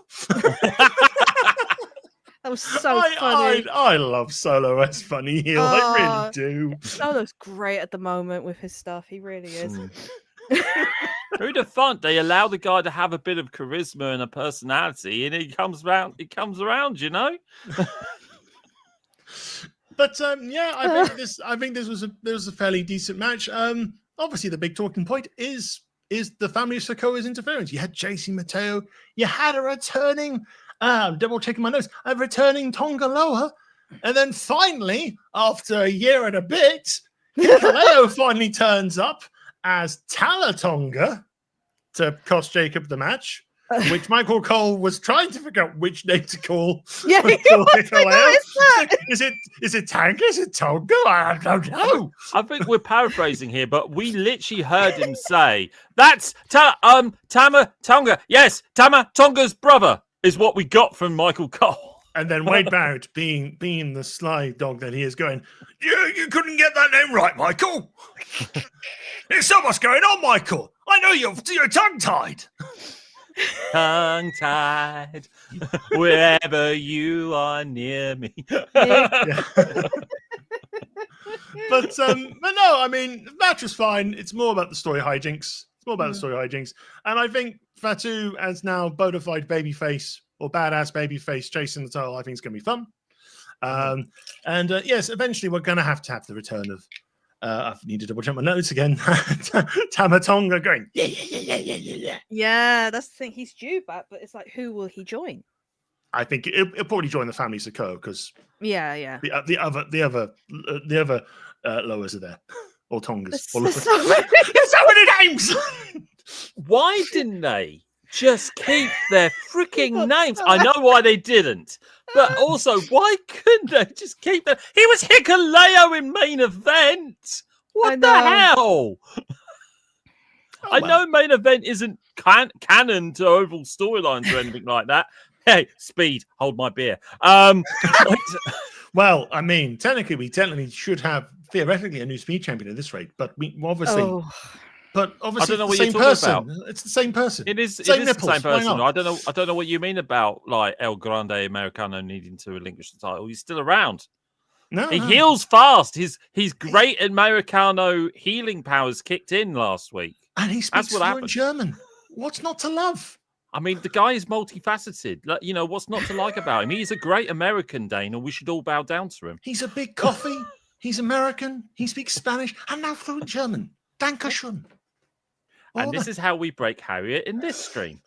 That was so funny. I love Solo as funny heel. I really do. Solo's great at the moment with his stuff. He really is. Who'd have thought they allow the guy to have a bit of charisma and a personality, and he comes around, you know. But I think this was a fairly decent match. Obviously, the big talking point is the family of Sikoa's interference. You had JC Mateo. You had a returning. Double checking my notes. A returning Tonga Loa, and then finally, after a year and a bit, Kaleo finally turns up as Talatonga to cost Jacob the match, which Michael Cole was trying to figure out which name to call. Yeah, is it Tanga? Is it Tonga? I don't know. I think we're paraphrasing here, but we literally heard him say, "That's Tama Tonga." Yes, Tama Tonga's brother is what we got from Michael Cole. And then Wade Barrett, being the sly dog that he is, going, You couldn't get that name right, Michael. There's so much going on, Michael. I know you're tongue-tied. Tongue-tied, wherever you are near me. But no, I mean, the match was fine. It's more about the story hijinks. And I think Fatu as now bona fide babyface or badass babyface chasing the title, I think it's going to be fun. Yes, eventually we're going to have the return of. I need to double check my notes again. Tamatonga going, yeah. Yeah, that's the thing. He's due back, but it's like, who will he join? I think he'll probably join the family Sokoa because Yeah. the other lowers are there or Tongas. There's so many. There's so many names. Why didn't they just keep their freaking names? I know why they didn't, but also why couldn't they just keep them? He was Hikuleo in main event. What the hell? I know main event isn't canon to overall storylines or anything like that. Hey, Speed, hold my beer. Well, I mean, technically, we should have theoretically a new Speed champion at this rate, but we obviously. Oh. But obviously, I don't know it's what the same you're person. talking about. It's the same person. It is. Same It is nipples. the same Why person. not? I don't know what you mean about like El Grande Americano needing to relinquish the title. He's still around. No, He heals fast. His great Americano healing powers kicked in last week. And he speaks That's what fluent happened. German. What's not to love? I mean, the guy is multifaceted. You know, what's not to like about him? He's a great American, Dane, and we should all bow down to him. He's a big coffee. He's American. He speaks Spanish and now fluent German. Dankeschön. And this is how we break Harriett in this stream.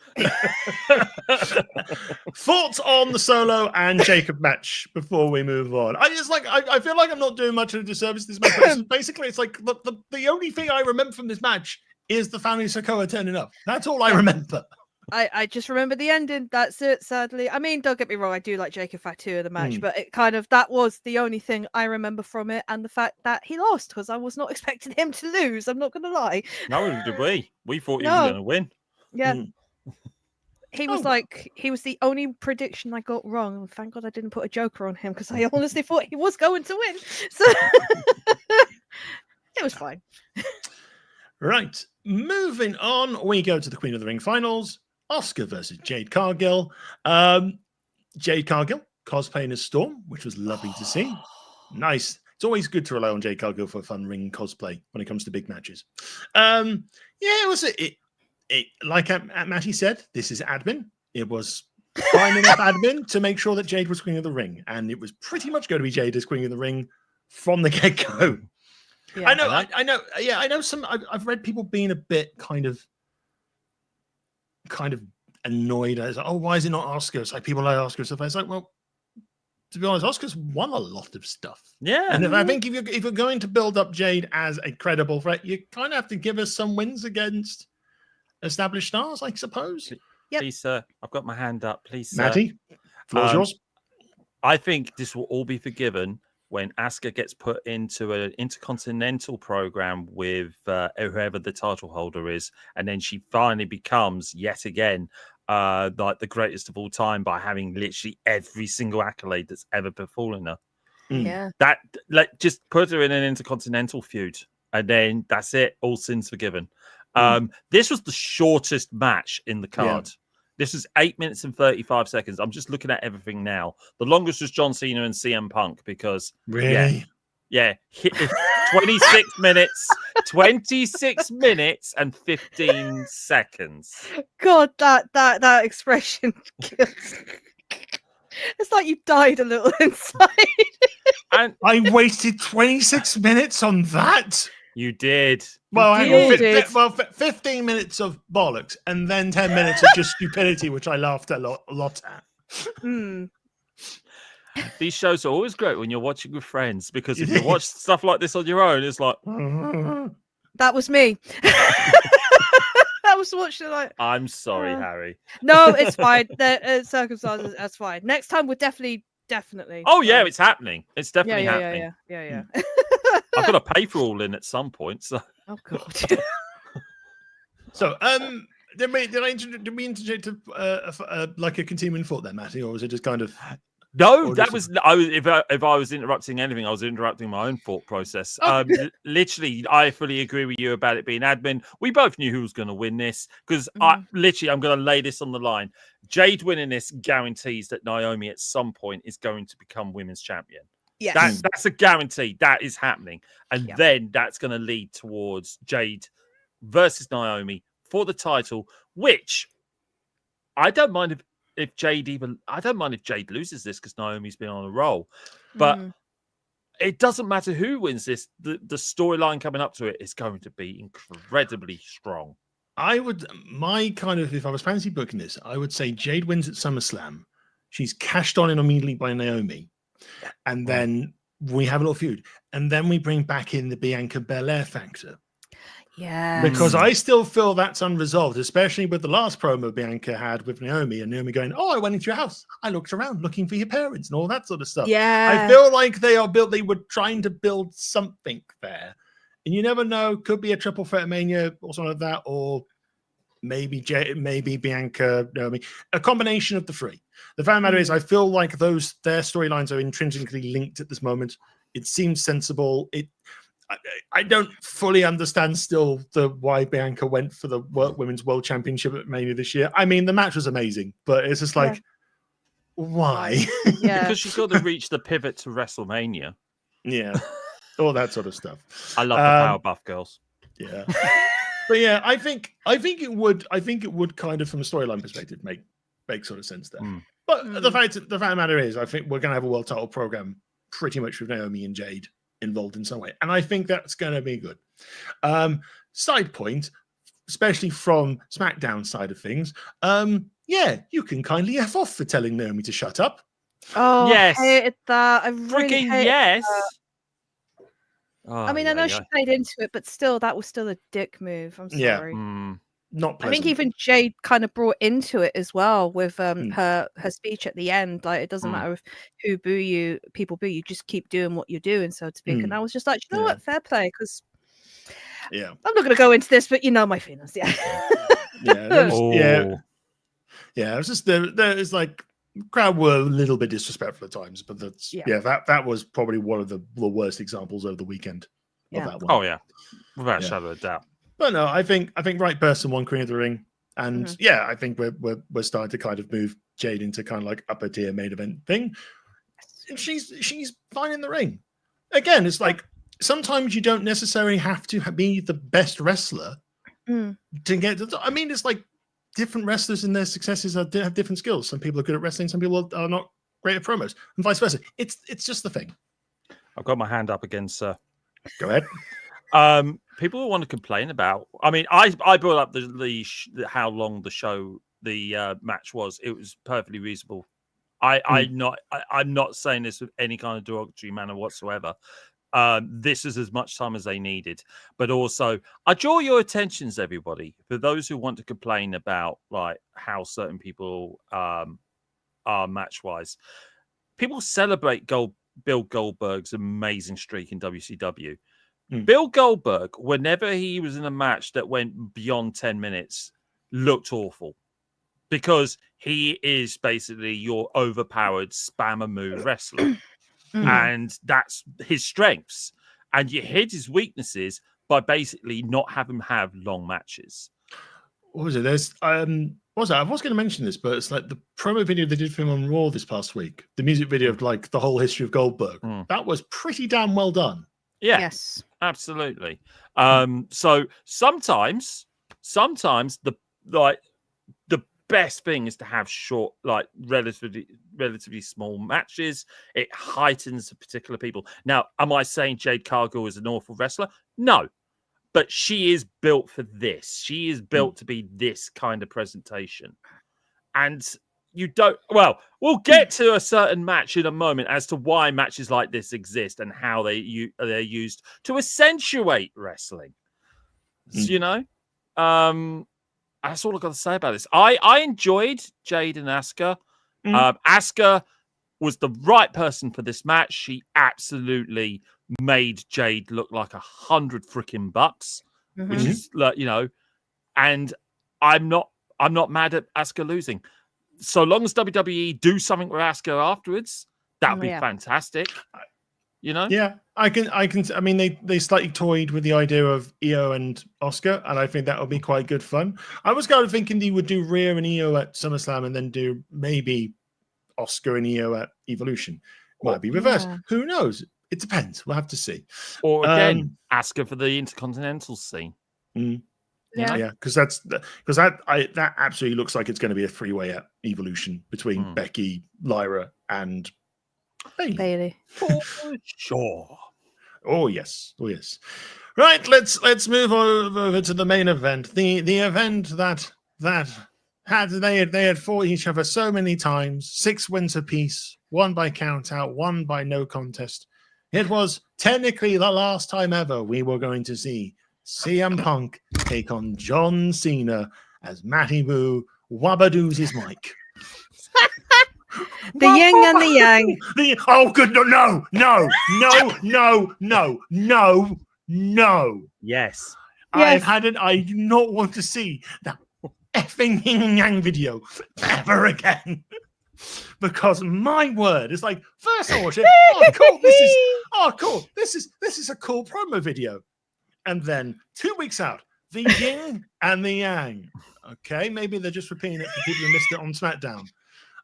Thoughts on the Solo and Jacob match before we move on? I feel like I'm not doing much of a disservice to this match. Basically, it's like the only thing I remember from this match is the family Sokoa turning up. That's all I remember. I just remember the ending. That's it, sadly. I mean, don't get me wrong, I do like Jacob Fatu in the match, but it that was the only thing I remember from it, and the fact that he lost, because I was not expecting him to lose. I'm not going to lie. No, did we? We thought he was going to win. Yeah. He was he was the only prediction I got wrong. Thank God I didn't put a joker on him, because I honestly thought he was going to win. So it was fine. Right. Moving on, we go to the Queen of the Ring finals. Asuka versus Jade Cargill. Jade Cargill cosplaying as Storm, which was lovely to see. Nice. It's always good to rely on Jade Cargill for a fun ring cosplay when it comes to big matches. It was like Matty said, this is admin. It was fine enough admin to make sure that Jade was Queen of the Ring, and it was pretty much going to be Jade as Queen of the Ring from the get-go. Yeah, I know. Yeah, I know. I've read people being a bit kind of annoyed as, oh, why is it not Asuka? It's like people like Asuka stuff. It's like, well, to be honest, Asuka's won a lot of stuff. Yeah, and I think if you're going to build up Jade as a credible threat, you kind of have to give us some wins against established stars, I suppose. Yep. Please, sir, I've got my hand up. Please, sir. Matty, floor's yours. I think this will all be forgiven when Asuka gets put into an intercontinental program with whoever the title holder is, and then she finally becomes yet again like the greatest of all time by having literally every single accolade that's ever befallen her. Yeah, just put her in an intercontinental feud, and then that's it. All sins forgiven. This was the shortest match in the card. Yeah. This is 8 minutes and 35 seconds. I'm just looking at everything now. The longest was John Cena and CM Punk because really, 26 minutes and 15 seconds. God, that expression kills. It's like you died a little inside. And I wasted 26 minutes on that. You did. Well, 15 minutes of bollocks and then 10 minutes of just stupidity, which I laughed a lot at. These shows are always great when you're watching with friends, because if you watch stuff like this on your own, it's like... That was me. I was watching like... I'm sorry, Harry. No, it's fine. The circumstances, that's fine. Next time, we'll definitely. Oh, yeah, it's happening. It's definitely happening. Yeah. I've got to pay for all in at some point. So. Oh God. So, did we interject like a continuing thought there, Matty, or was it just kind of? No, that was. If I was interrupting anything, I was interrupting my own thought process. Literally, I fully agree with you about it being admin. We both knew who was going to win this because I'm going to lay this on the line. Jade winning this guarantees that Naomi at some point is going to become women's champion. Yes. That's a guarantee. That is happening. And Yeah. then that's going to lead towards Jade versus Naomi for the title, which I don't mind if Jade loses this because Naomi's been on a roll. But it doesn't matter who wins this. The storyline coming up to it is going to be incredibly strong. If I was fantasy booking this, I would say Jade wins at SummerSlam. She's cashed on in immediately by Naomi. And then we have a little feud. And then we bring back in the Bianca Belair factor. Yeah. Because I still feel that's unresolved, especially with the last promo Bianca had with Naomi, and Naomi going, "Oh, I went into your house. I looked around looking for your parents and all that sort of stuff." Yeah. I feel like they were trying to build something there. And you never know, could be a triple threat Mania or something like that, or maybe Bianca, Naomi, a combination of the three. The fact of the matter is, I feel like their storylines are intrinsically linked at this moment. It seems sensible. I don't fully understand still why Bianca went for the Women's World Championship at Mania this year. I mean, the match was amazing, but it's just like, why? Yeah. Because she's got to reach the pivot to WrestleMania. Yeah, all that sort of stuff. I love the Powerbuff girls. Yeah, but yeah, I think it would kind of, from a storyline perspective, make sort of sense there. But the fact of the matter is, I think we're going to have a world title program pretty much with Naomi and Jade involved in some way, and I think that's going to be good. Side point, especially from SmackDown side of things, you can kindly F off for telling Naomi to shut up. Oh, yes, I hated that. I really freaking hated yes. That. I mean, I know she played into it, but still, that was still a dick move. I'm sorry. Not pleasant. I think even Jade kind of brought into it as well with her speech at the end. Like, it doesn't matter if people boo you, just keep doing what you're doing, so to speak. And I was just like, you know what, fair play, because I'm not going to go into this, but you know my feelings. Yeah. It was just there's like, crowd were a little bit disrespectful at times, but that was probably one of the worst examples over the weekend of that one. Oh yeah, without a shadow of a doubt. But no, I think right person won Queen of the Ring, and I think we're starting to kind of move Jade into kind of like upper tier main event thing. And she's fine in the ring. Again, it's like sometimes you don't necessarily have to be the best wrestler to get. I mean, it's like different wrestlers and their successes have different skills. Some people are good at wrestling, some people are not great at promos, and vice versa. It's just the thing. I've got my hand up again, sir. Go ahead. People who want to complain about. I mean, I brought up how long the match was. It was perfectly reasonable. I'm not saying this with any kind of derogatory manner whatsoever. This is as much time as they needed, but also I draw your attentions, everybody, for those who want to complain about like how certain people are match wise. People celebrate Bill Goldberg's amazing streak in WCW. Bill Goldberg, whenever he was in a match that went beyond 10 minutes, looked awful because he is basically your overpowered spammer move wrestler. And that's his strengths. And you hid his weaknesses by basically not having him have long matches. What was it? I was going to mention this, but it's like the promo video they did for him on Raw this past week. The music video of like the whole history of Goldberg. That was pretty damn well done. Yeah. Yes. Absolutely. So sometimes the best thing is to have short, like relatively small matches. It heightens the particular people. Now, am I saying Jade Cargill is an awful wrestler? No, but she is built for this. She is built to be this kind of presentation. And you don't. Well, we'll get to a certain match in a moment as to why matches like this exist and how they're used to accentuate wrestling. So, you know, that's all I've got to say about this. I enjoyed Jade and Asuka. Asuka was the right person for this match. She absolutely made Jade look like $100 freaking bucks, which is like, you know, and I'm not mad at Asuka losing. So long as WWE do something with Asuka afterwards, that would be fantastic. You know? Yeah, I mean, they slightly toyed with the idea of Io and Oscar, and I think that would be quite good fun. I was kind of thinking they would do Rhea and Io at SummerSlam and then do maybe Oscar and Io at Evolution. Might be reversed. Yeah. Who knows? It depends. We'll have to see. Or again, ask her for the Intercontinental scene. Yeah, because that absolutely looks like it's going to be a three-way evolution between Becky, Lyra, and Bailey. For sure. Oh yes. Right, let's move over to the main event. The event that had they had fought each other so many times, 6 wins apiece, 1 by count out, 1 by no contest. It was technically the last time ever we were going to see CM Punk take on John Cena as Matty Boo wabadoos his mic. The yin and the yang. Oh, good. No. Yes. I do not want to see that effing yin and yang video ever again. Because my word, it's like, first I watch it, cool. This is a cool promo video. And then 2 weeks out, the yin and the yang. Okay, maybe they're just repeating it for people who missed it on SmackDown.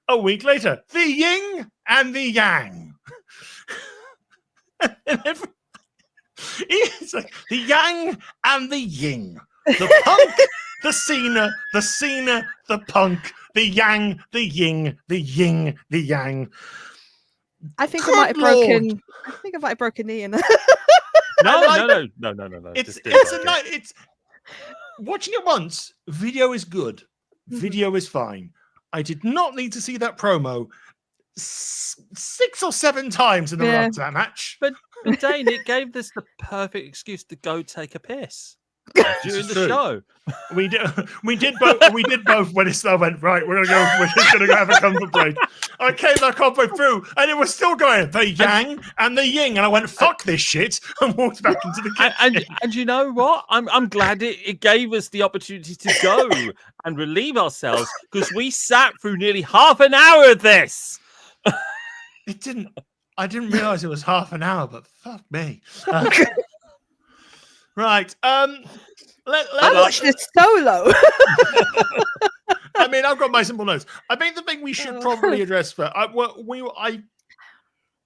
A week later, the yin and the yang. It's like the yang and the yin. The Punk, the Cena, the Punk, the yang, the yin, the yin, the yang. I think I might have broken knee in there. No. It's watching it once. Video is good. Video is fine. I did not need to see that promo 6 or 7 times in the run to that match. But Dane, it gave us the perfect excuse to go take a piss during the show. We did both when it still went right. We're just gonna go have a comfort break. I came back halfway through and it was still going the yang and the yin, and I went fuck this shit and walked back into the kitchen. And you know what? I'm glad it gave us the opportunity to go and relieve ourselves, because we sat through nearly half an hour of this. I didn't realize it was half an hour, but fuck me. Right. I watched this solo. I mean, I've got my simple notes. I think the thing we should probably address I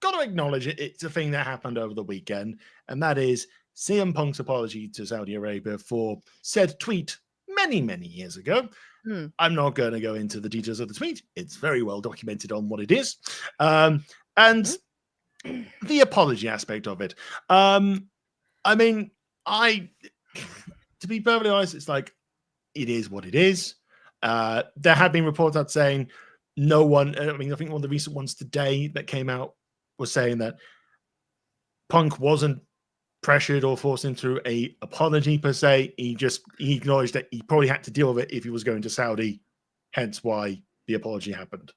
got to acknowledge it. It's a thing that happened over the weekend, and that is CM Punk's apology to Saudi Arabia for said tweet many, many years ago. I'm not going to go into the details of the tweet. It's very well documented on what it is. And the apology aspect of it. I mean, to be perfectly honest, it's like, it is what it is. There have been reports out saying no one, I think one of the recent ones today that came out was saying that Punk wasn't pressured or forced into a apology per se. He acknowledged that he probably had to deal with it if he was going to Saudi, hence why the apology happened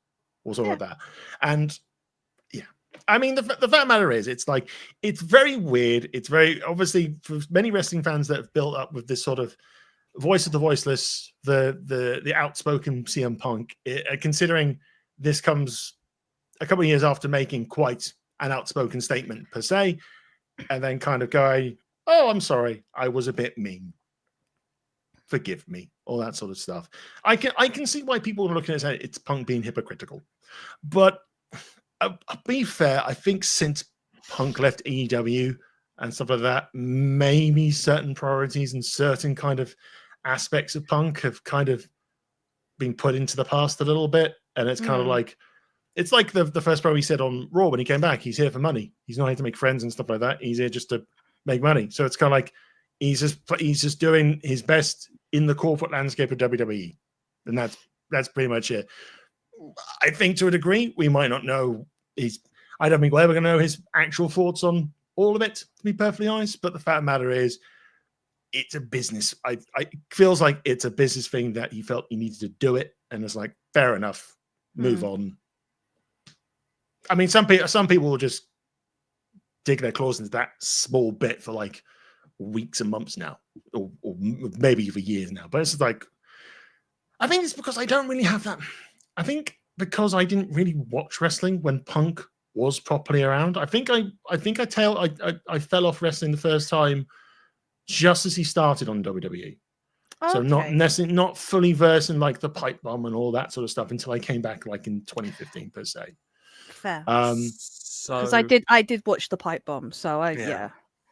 or something like that. And yeah, I mean, the fact of the matter is, it's like, it's very weird. It's very, obviously, for many wrestling fans that have built up with this sort of voice of the voiceless, the outspoken CM Punk, considering this comes a couple of years after making quite an outspoken statement per se, and then kind of going, oh, I'm sorry, I was a bit mean. Forgive me, all that sort of stuff. I can see why people are looking at it, it's Punk being hypocritical. But I'll be fair, I think since Punk left AEW and stuff like that, maybe certain priorities and certain kind of aspects of Punk have kind of been put into the past a little bit. And it's kind of like, it's like the first promo he said on Raw when he came back. He's here for money. He's not here to make friends and stuff like that. He's here just to make money. So it's kind of like he's just doing his best in the corporate landscape of WWE. And that's pretty much it. I think to a degree, we might not know I don't think we're ever going to know his actual thoughts on all of it, to be perfectly honest. But the fact of the matter is, it's a business. It feels like it's a business thing that he felt he needed to do it. And it's like, fair enough, move on. I mean, some people will just dig their claws into that small bit for like weeks and months now, or maybe for years now. But it's just like, I think it's because I don't really have that. I think because I didn't really watch wrestling when Punk was properly around. I think I fell off wrestling the first time just as he started on WWE. Okay. So not fully versed in like the pipe bomb and all that sort of stuff until I came back like in 2015 per se. Fair. Because So I did watch the pipe bomb. So Yeah.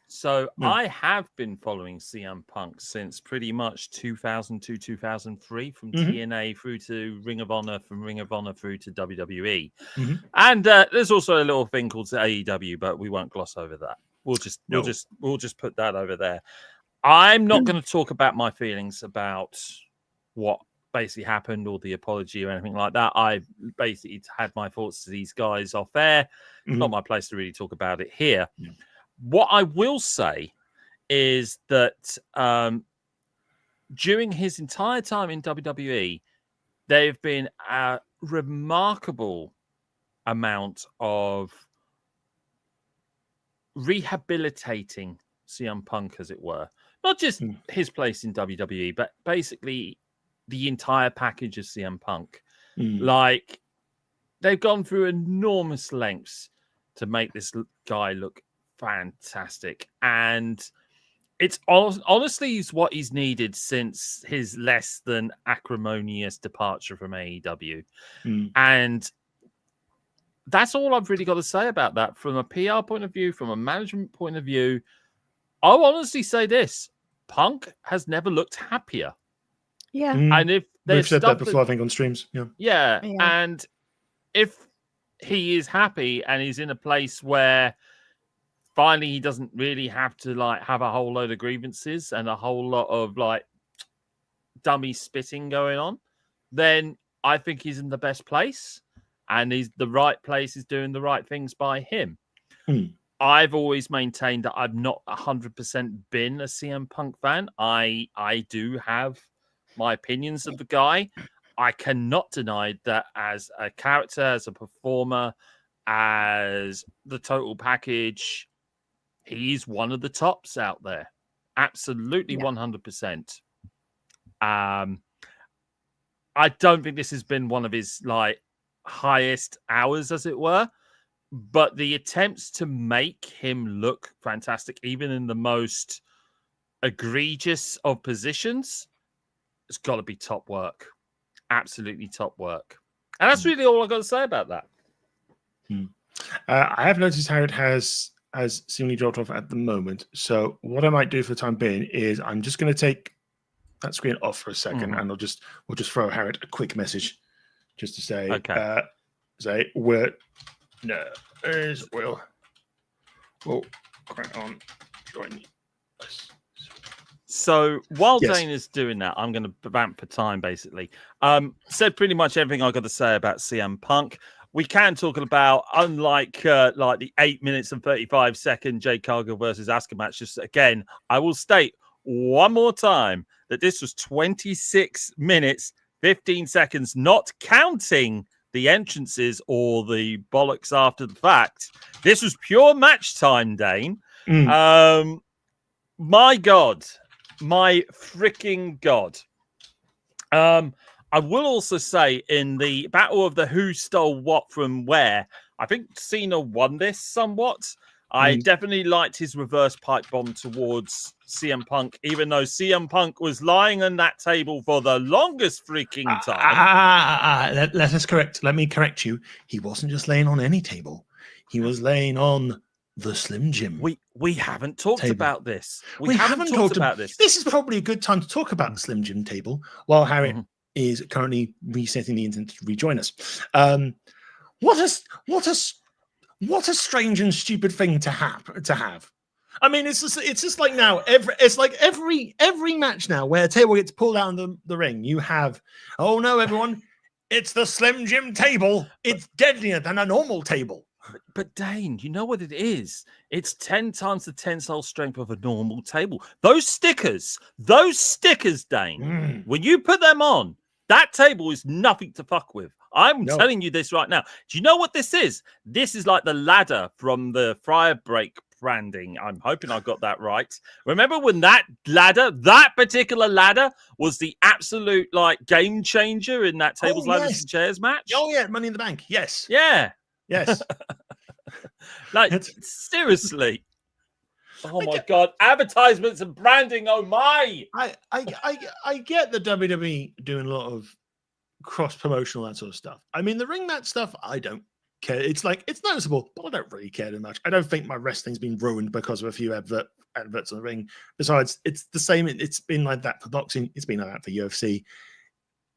So No. I have been following CM Punk since pretty much 2002, 2003, from Mhm. TNA through to Ring of Honor, from Ring of Honor through to WWE. Mhm. And there's also a little thing called AEW, but we won't gloss over that. We'll No. just put that over there. I'm not going to talk about my feelings about what basically happened or the apology or anything like that. I basically had my thoughts to these guys off air. It's not my place to really talk about it here. Yeah. What I will say is that during his entire time in WWE, they've been a remarkable amount of rehabilitating CM Punk, as it were. Not just his place in WWE, but basically the entire package of CM Punk. Like, they've gone through enormous lengths to make this guy look fantastic. And it's honestly what he's needed since his less than acrimonious departure from AEW. And that's all I've really got to say about that. From a PR point of view, from a management point of view, I'll honestly say this: Punk has never looked happier. Yeah. And if We've there's said that stuff before, I think, on streams. Yeah. yeah, Yeah. and if he is happy and he's in a place where finally he doesn't really have to like have a whole load of grievances and a whole lot of like dummy spitting going on, then I think he's in the best place, and he's the right place is doing the right things by him. I've always maintained that I've not 100% been a CM Punk fan. I do have my opinions of the guy. I cannot deny that as a character, as a performer, as the total package, he's one of the tops out there. Absolutely, 100%. I don't think this has been one of his like highest hours, as it were. But the attempts to make him look fantastic, even in the most egregious of positions, it's got to be top work. Absolutely top work. And that's really all I've got to say about that. I have noticed Harriett has seemingly dropped off at the moment. So what I might do for the time being is I'm just going to take that screen off for a second, and we'll just throw Harriett a quick message just to say, we'll crack on join us. So while Dane is doing that, I'm going to vamp for time, basically. Said pretty much everything I've got to say about CM Punk. We can talk about, unlike like the 8 minutes and 35-second Jade Cargill versus Asuka match, just again, I will state one more time that this was 26 minutes, 15 seconds, not counting the entrances or the bollocks after the fact. This was pure match time, Dane. My God. My freaking God. I will also say in the battle of the who stole what from where, I think Cena won this somewhat. I definitely liked his reverse pipe bomb towards CM Punk, even though CM Punk was lying on that table for the longest freaking time. Let me correct you. He wasn't just laying on any table. He was laying on the Slim Jim. We haven't talked about this. We haven't talked about this. This is probably a good time to talk about the Slim Jim table while Harriett is currently resetting the internet to rejoin us. What a strange and stupid thing to have. I mean, it's just like now every match now where a table gets pulled out of the ring, you have, oh no, everyone, it's the Slim Jim table. It's deadlier than a normal table. But Dane, you know what it is? It's 10 times the tensile strength of a normal table. Those stickers, Dane, when you put them on, that table is nothing to fuck with. I'm telling you this right now. Do you know what this is? This is like the ladder from the Fire Break branding. I'm hoping I got that right. Remember when that particular ladder was the absolute like game changer in that tables, ladders, and chairs match? Oh yeah, Money in the Bank. Yes. Yeah. Yes. Like seriously. Oh my God! Advertisements and branding. Oh my! I get the WWE doing a lot of cross promotional that sort of stuff. I mean, the ring mat stuff, I don't care. It's like it's noticeable, but I don't really care too much. I don't think my wrestling's been ruined because of a few adverts on the ring. Besides, it's the same. It's been like that for boxing. It's been like that for UFC.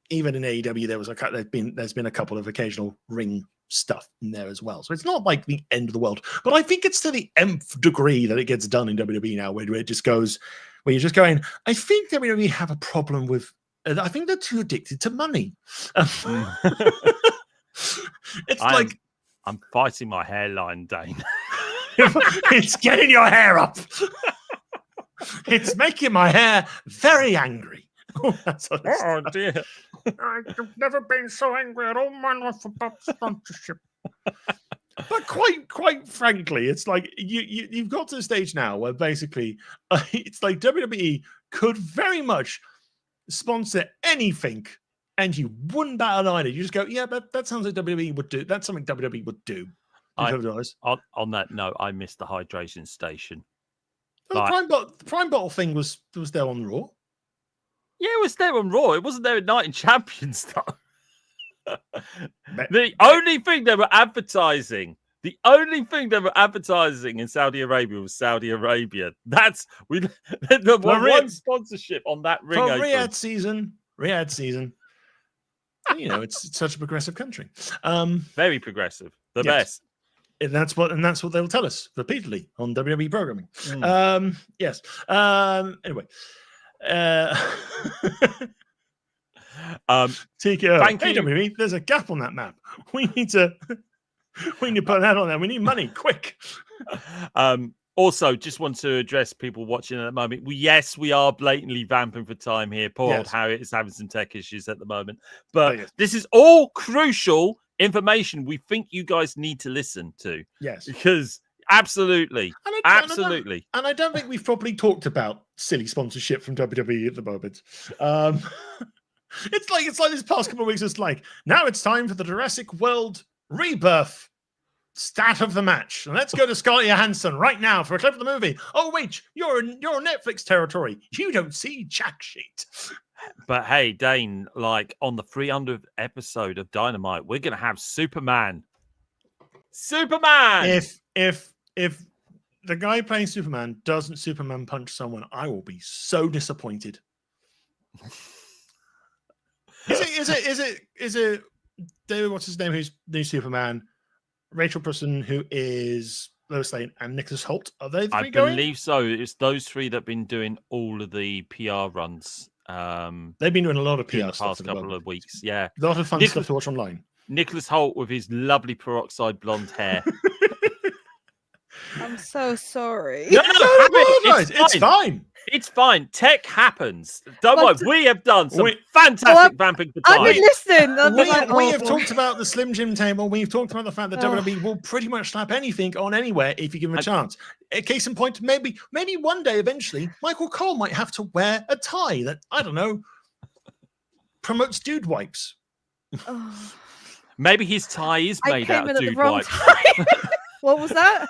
Even in AEW, there's been a couple of occasional ring stuff in there as well. So it's not like the end of the world. But I think it's to the nth degree that it gets done in WWE now, where it just goes, where you're just going, I think WWE have a problem with. I think they're too addicted to money. It's I'm fighting my hairline, Dane. It's getting your hair up. It's making my hair very angry. Oh dear. I've never been so angry at all my life about sponsorship. But quite frankly, it's like you've got to the stage now where basically it's like WWE could very much sponsor anything, and you wouldn't bat an eyelid. You just go, yeah, but that sounds like WWE would do. That's something WWE would do. On that note, I missed the hydration station. Well, the Prime Bottle thing was there on Raw. Yeah, it was there on Raw. It wasn't there at Night in Champions, though. The only thing they were advertising in Saudi Arabia was Saudi Arabia. That's the one sponsorship on that ring. For Riyadh season. You know, it's such a progressive country. Very progressive. The best. And that's what they'll tell us repeatedly on WWE programming. Yes. Anyway. TKO. Thank you. WWE, there's a gap on that map. We need to put that on there. We need money quick. Also, just want to address people watching at the moment. We are blatantly vamping for time here. Poor old Harriett is having some tech issues at the moment. But this is all crucial information we think you guys need to listen to. Yes. Because absolutely. Absolutely. And I don't think we've probably talked about silly sponsorship from WWE at the moment. It's like this past couple of weeks, it's like, now it's time for the Jurassic World Rebirth stat of the match. And let's go to Scarlett Johansson right now for a clip of the movie. Oh, wait, you're Netflix territory. You don't see jack shit. But hey, Dane, like on the 300th episode of Dynamite, we're going to have Superman. If the guy playing Superman doesn't Superman punch someone, I will be so disappointed. Is it David, what's his name, who's new Superman, Rachel Brosnan, who is Lois Lane, and Nicholas Hoult? Are they three going? I believe so. It's those three that have been doing all of the PR runs. They've been doing a lot of PR in the stuff past couple of weeks. Yeah, a lot of fun stuff to watch online. Nicholas Hoult with his lovely peroxide blonde hair. I'm so sorry. No, it's fine. It's fine. Tech happens. Don't worry. We have done some fantastic vamping for time. I've been listening. We have talked about the Slim Jim table. We've talked about the fact that WWE will pretty much slap anything on anywhere if you give them a chance. A case in point, maybe one day eventually, Michael Cole might have to wear a tie that, I don't know, promotes dude wipes. Maybe his tie is made out of dude wipes. What was that?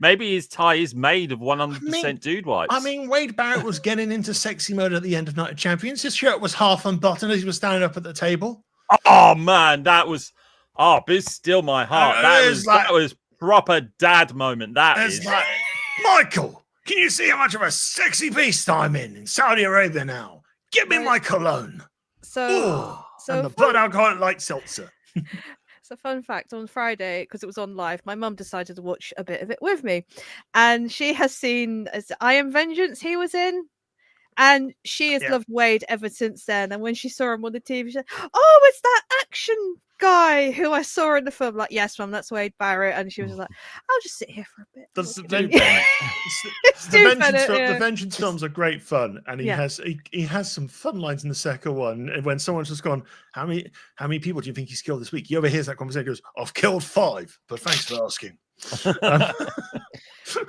Maybe his tie is made of 100% dude wipes. I mean, Wade Barrett was getting into sexy mode at the end of Night of Champions. His shirt was half unbuttoned as he was standing up at the table. Oh, man, that was... Oh, it's still my heart. That was proper dad moment. That is... Like, Michael, can you see how much of a sexy beast I'm in Saudi Arabia now? Give me my cologne. So and the blood alcoholic light seltzer. So fun fact, on Friday, because it was on live, my mum decided to watch a bit of it with me. And she has seen I Am Vengeance he was in. And she has loved Wade ever since then. And when she saw him on the TV, she said, oh, it's that action guy who I saw in the film. Like, yes, Mum, that's Wade Barrett. And she was like, I'll just sit here for a bit. The Vengeance films are great fun. And he has some fun lines in the second one. And when someone's just gone, how many people do you think he's killed this week? He overhears that conversation, goes, I've killed 5, but thanks for asking.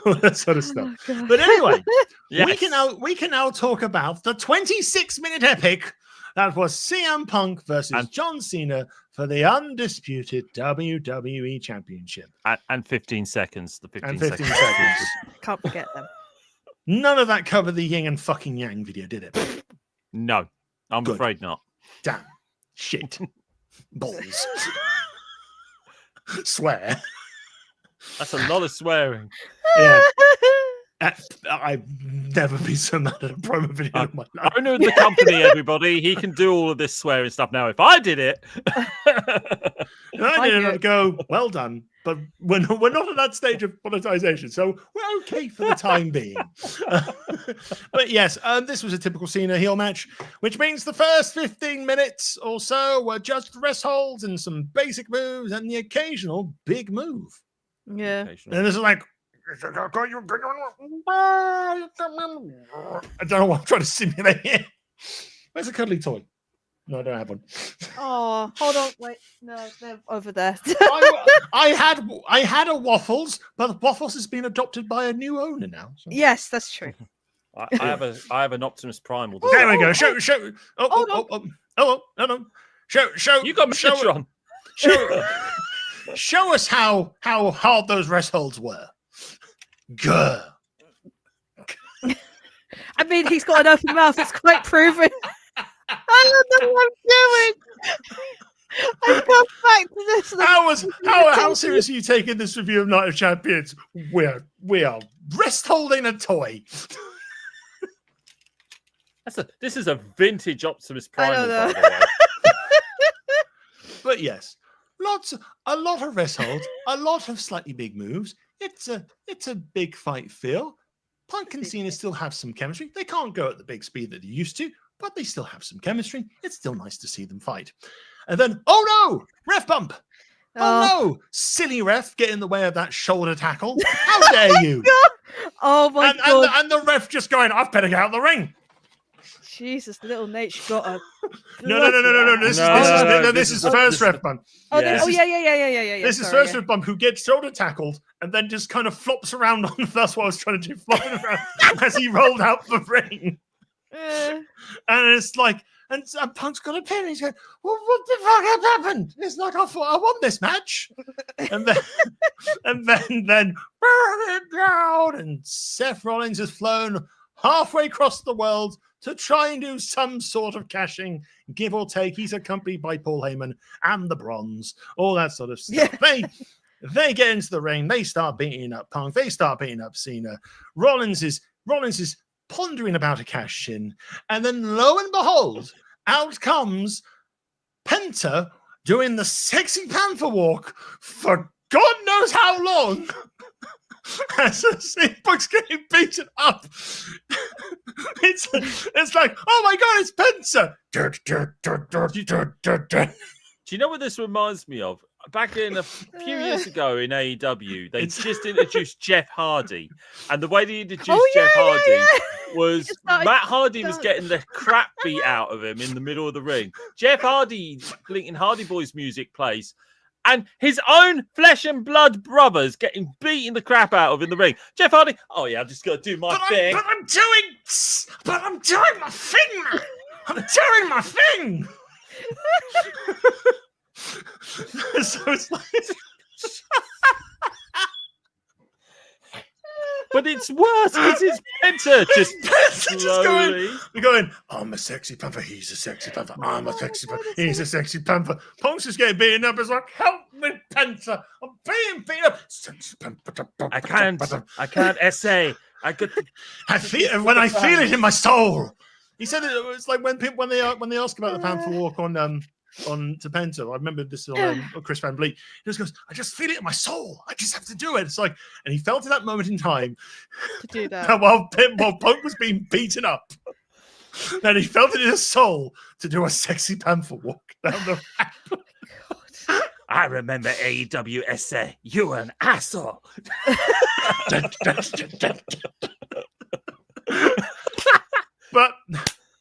All that sort of stuff. But anyway, we can now talk about the 26-minute epic that was CM Punk versus John Cena for the undisputed WWE Championship. And 15 seconds. The 15 seconds. Can't forget them. None of that covered the yin and fucking yang video, did it? No, I'm afraid not. Damn. Shit. Balls. Swear. That's a lot of swearing. Yeah. I've never been so mad at a promo video in my life. Owner of the company, everybody. He can do all of this swearing stuff now. If I did it, I didn't go, well done. But we're not at that stage of monetization, so we're okay for the time being. But yes, this was a typical Cena heel match, which means the first 15 minutes or so were just rest holds and some basic moves and the occasional big move. Yeah. And this is like, I don't know what I'm trying to simulate here. Where's a cuddly toy? No, I don't have one. Oh, hold on. Wait. No, they're over there. I had a Waffles, but Waffles has been adopted by a new owner now. So. Yes, that's true. I have an Optimus Primal. There we go. Show. Oh, no. Show. You got Megatron. Show us how hard those rest holds were. Grr. I mean, he's got an open mouth. It's quite proven. I don't know what I'm doing. I come back to this. How serious are you taking this review of Night of Champions? We are rest holding a toy. This is a vintage Optimus Primal. I don't know. By the way. But yes, a lot of rest holds, a lot of slightly big moves. It's a big fight feel. Punk and Cena still have some chemistry. They can't go at the big speed that they used to, but they still have some chemistry. It's still nice to see them fight. And then, oh no, ref bump. Oh no, silly ref, get in the way of that shoulder tackle. How dare you? Oh my God. And the ref just going, I've better get out of the ring. Jesus, little Nate's got a. No. This is first ref bump. Oh, Yeah. Yeah. This is first ref bump who gets shoulder tackled and then just kind of flops around on. That's what I was trying to do, flopping around as he rolled out the ring. And it's like, and Punk's got a pin. He's going, well, what the fuck has happened? It's like I thought I won this match. And then burn it down. And Seth Rollins has flown halfway across the world to try and do some sort of cashing, give or take. He's accompanied by Paul Heyman and the Bronze, all that sort of stuff. Yeah. They get into the ring. They start beating up Punk. They start beating up Cena. Rollins is pondering about a cash in, and then lo and behold, out comes Penta doing the sexy panther walk for God knows how long. As Punk's getting beaten up. It's like, oh my God, it's Penta. Do you know what this reminds me of? Back in a few years ago in AEW, they just introduced Jeff Hardy. And the way they introduced Jeff Hardy was Matt Hardy was getting the crap beat out of him in the middle of the ring. Jeff Hardy, Lincoln Hardy Boys music plays. And his own flesh and blood brothers getting beaten the crap out of in the ring. Jeff Hardy, I just got to do my thing. I'm doing my thing, man. I'm doing my thing. So it's like... But it's worse because it's Penta just slowly. We're going, I'm a sexy panther, he's a sexy panther, I'm a sexy panther, he's a sexy panther. Punk's just getting beaten up. It's like, help me, Penta. I'm being beaten up. Sexy panther. I can't essay. I feel it in my soul. He said it was like when they ask about the panther walk on to Penta. I remember this on Chris Van Vliet. He just goes, I just feel it in my soul. I just have to do it. It's like, and he felt at that moment in time to do that while Punk was being beaten up. And he felt it in his soul to do a sexy panther walk down the ramp. I remember AEW SA. You were an asshole. But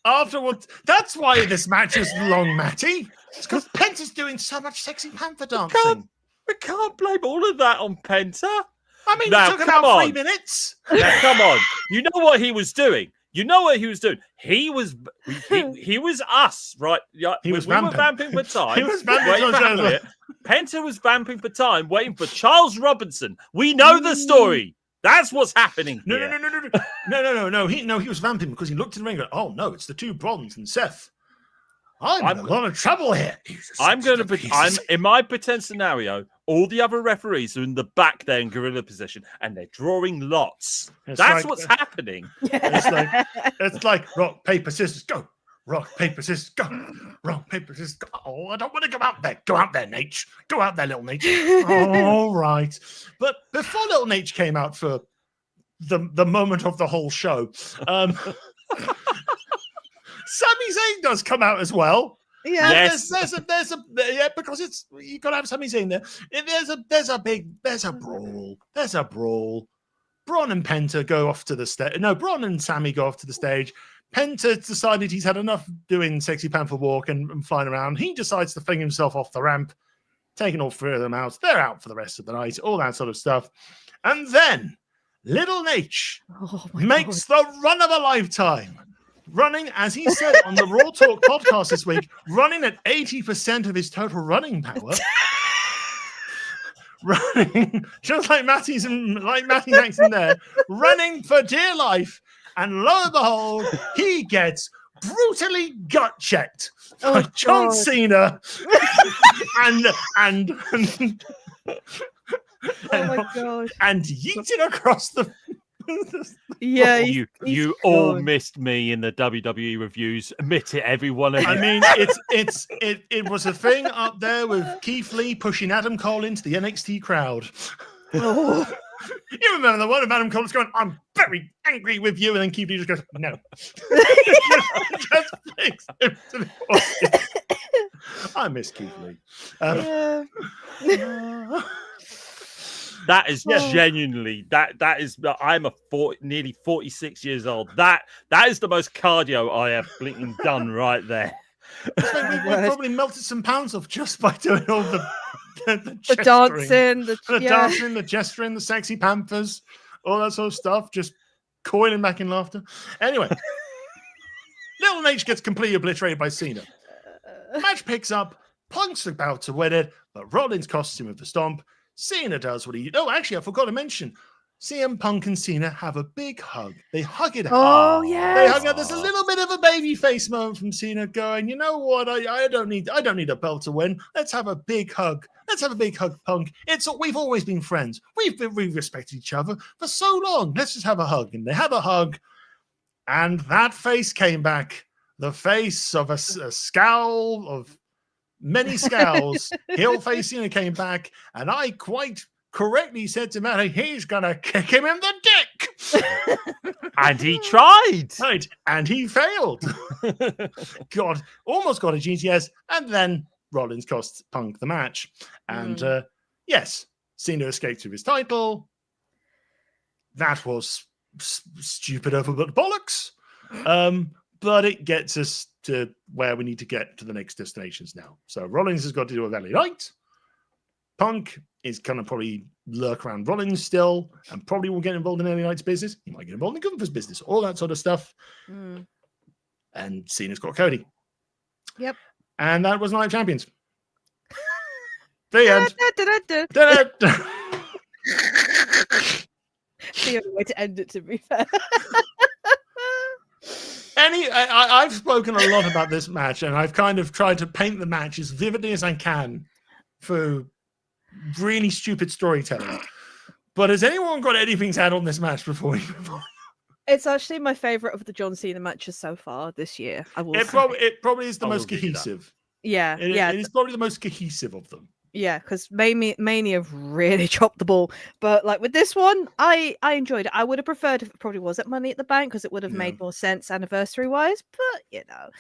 afterwards, that's why this match is long, Matty. It's because Penta's doing so much sexy panther dancing. We can't blame all of that on Penta. I mean, it took about 3 minutes. Now, come on. You know what he was doing. He was us, right? We were vamping for time. He was vamping. Penta was vamping for time, waiting for Charles Robinson. We know the story. That's what's happening. No. He was vamping because he looked in the ring and went, oh no, it's the two Bronze and Seth. I'm in a lot of trouble here. In my pretend scenario, All the other referees are in the back there in gorilla position, and they're drawing lots. It's That's like- what's happening. It's like rock, paper, scissors, go. Rock, paper, scissors, go. Rock, paper, scissors, go. Oh, I don't want to go out there. Go out there, Nate. Go out there, little Nate. All right. But before little Nate came out for the moment of the whole show, Sami Zayn does come out as well. Yeah. Yes. There's a because it's you got to have Sami Zayn there. There's a brawl. Braun and Penta go off to the stage. No, Braun and Sammy go off to the stage. Penta decided he's had enough doing Sexy Panther walk and flying around. He decides to fling himself off the ramp, taking all three of them out. They're out for the rest of the night, all that sort of stuff. And then Little Nate makes the run of a lifetime. Running, as he said on the Raw Talk podcast this week, running at 80% of his total running power. Running, just like Matty Jackson there, running for dear life. And lo and behold, he gets brutally gut checked by John Cena and yeeted across the. Yeah, you all missed me in the WWE reviews. Admit it, everyone. I mean, it was a thing up there with Keith Lee pushing Adam Cole into the NXT crowd. Oh. You remember the one of Adam Cole's going, "I'm very angry with you," and then Keith Lee just goes, "No." Just flicks him to the audience. I miss Keith Lee. That is genuinely that is. I'm nearly 46 years old. That is the most cardio I have blinking done right there. We've probably melted some pounds off just by doing all the dancing, dancing, the gesturing, the sexy Panthers, all that sort of stuff. Just coiling back in laughter. Anyway, Little Nate gets completely obliterated by Cena. Match picks up. Punk's about to win it, but Rollins costs him with the stomp. Cena does what he... Oh, actually, I forgot to mention. CM Punk and Cena have a big hug. They hug it out. Oh, yeah. They hug out. There's a little bit of a baby face moment from Cena going, you know what? I don't need a belt to win. Let's have a big hug. Let's have a big hug, Punk. We've always been friends. We've respected each other for so long. Let's just have a hug. And they have a hug. And that face came back. The face of a scowl of many scowls. Heel face Cena came back. And I quite correctly said to Matty, he's going to kick him in the dick. And he tried. Right. And he failed. God, almost got a GTS. And then Rollins cost Punk the match. And yes, Cena escaped with his title. That was stupid overbooked bollocks. But it gets us to where we need to get to the next destinations now. So Rollins has got to do a Valley Night. Punk is going to probably lurk around Rollins still and probably will get involved in LA Knight's business. He might get involved in Gunther's business, all that sort of stuff. And Cena's got Cody. Yep. And that was Night of Champions. The end. The only way to end it, to be fair. I've spoken a lot about this match, and I've kind of tried to paint the match as vividly as I can through really stupid storytelling. But has anyone got anything to add on this match before we move on? It's actually my favorite of the John Cena matches so far this year. It probably is the most cohesive. Yeah, it is probably the most cohesive of them. Yeah, because Mania have really chopped the ball. But like with this one, I enjoyed it. I would have preferred if it probably was at Money at the Bank because it would have made more sense anniversary-wise. But, you know,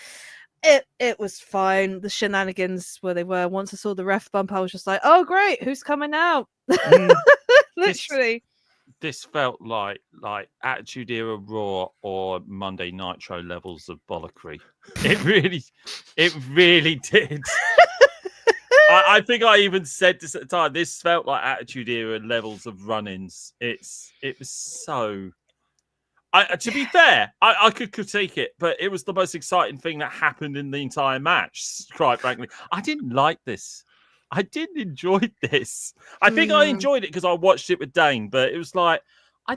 it was fine. The shenanigans where they were. Once I saw the ref bump, I was just like, oh, great. Who's coming out? Literally. This felt like Attitude Era Raw or Monday Nitro levels of bollockry. It really did. I think I even said this at the time. This felt like Attitude Era levels of run-ins. It was so. To be fair, I could critique it, but it was the most exciting thing that happened in the entire match. Quite frankly, I didn't like this. I didn't enjoy this. I think I enjoyed it because I watched it with Dane, but it was like I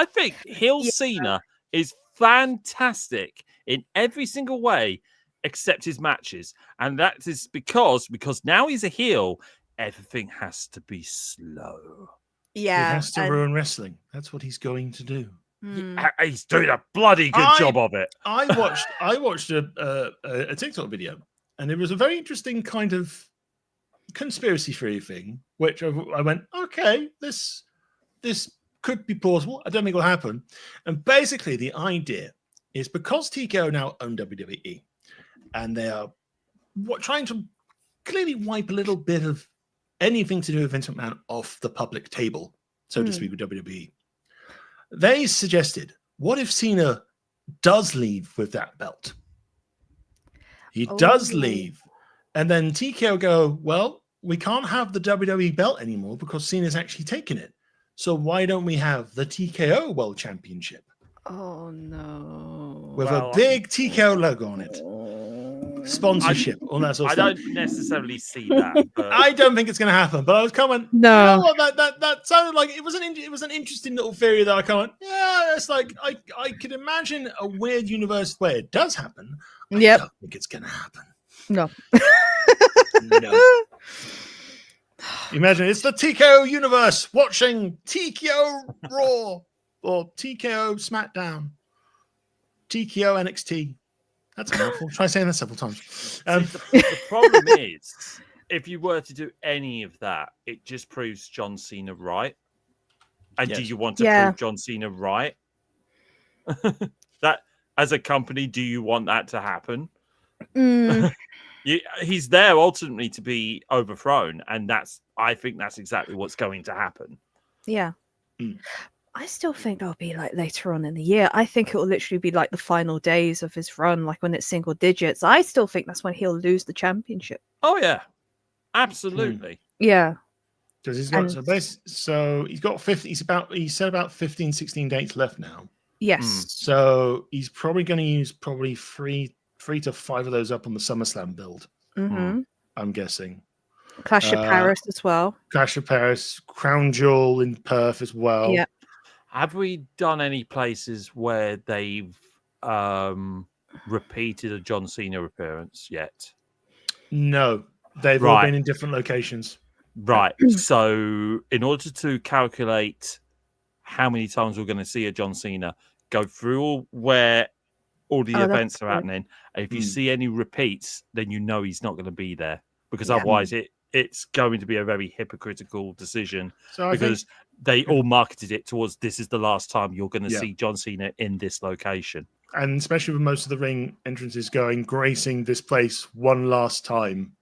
think heel Cena is fantastic in every single way except his matches, and that is because now he's a heel. everything has to be slow. He Yeah. has to ruin wrestling. That's what he's going to do. He's doing a bloody good job of it. I watched a TikTok video, and it was a very interesting kind of conspiracy theory thing, which I went, okay, this could be plausible. I don't think it'll happen. And basically, the idea is because TKO now own WWE, and they are trying to clearly wipe a little bit of anything to do with Vince McMahon off the public table, so to speak, with WWE. They suggested, what if Cena does leave with that belt? He does leave. And then TKO go, well, we can't have the WWE belt anymore because Cena's actually taken it. So why don't we have the TKO World Championship? Oh, no. With a big TKO logo on it. Sponsorship, all that sort of stuff. I don't necessarily see that. But... I don't think it's going to happen. But I was coming. No, you know what, that sounded like it was an interesting little theory that I kind of went, yeah. It's like I could imagine a weird universe where it does happen. I don't think it's going to happen. No. No. Imagine it's the TKO universe watching TKO Raw or TKO SmackDown, TKO NXT. That's a mouthful. Try saying that several times. See, the problem is, if you were to do any of that, it just proves John Cena right. And do you want to prove John Cena right? That as a company, do you want that to happen? He's there ultimately to be overthrown, and I think that's exactly what's going to happen. Yeah. I still think that'll be like later on in the year. I think it will literally be like the final days of his run, like when it's single digits. I still think that's when he'll lose the championship. Oh yeah, absolutely. Yeah, because he's got so he's got 50. He said about 15, 16 dates left now. Yes. So he's probably going to use three to 5 of those up on the SummerSlam build. I'm guessing. Clash of Paris as well. Clash of Paris, Crown Jewel in Perth as well. Yeah. Have we done any places where they've repeated a John Cena appearance yet? No, they've all been in different locations. Right. So in order to calculate how many times we're going to see a John Cena, go through where all the events are happening. And if you see any repeats, then you know he's not going to be there, because otherwise it's going to be a very hypocritical decision, because they all marketed it towards this is the last time you're going to see John Cena in this location. And especially with most of the ring entrances gracing this place one last time.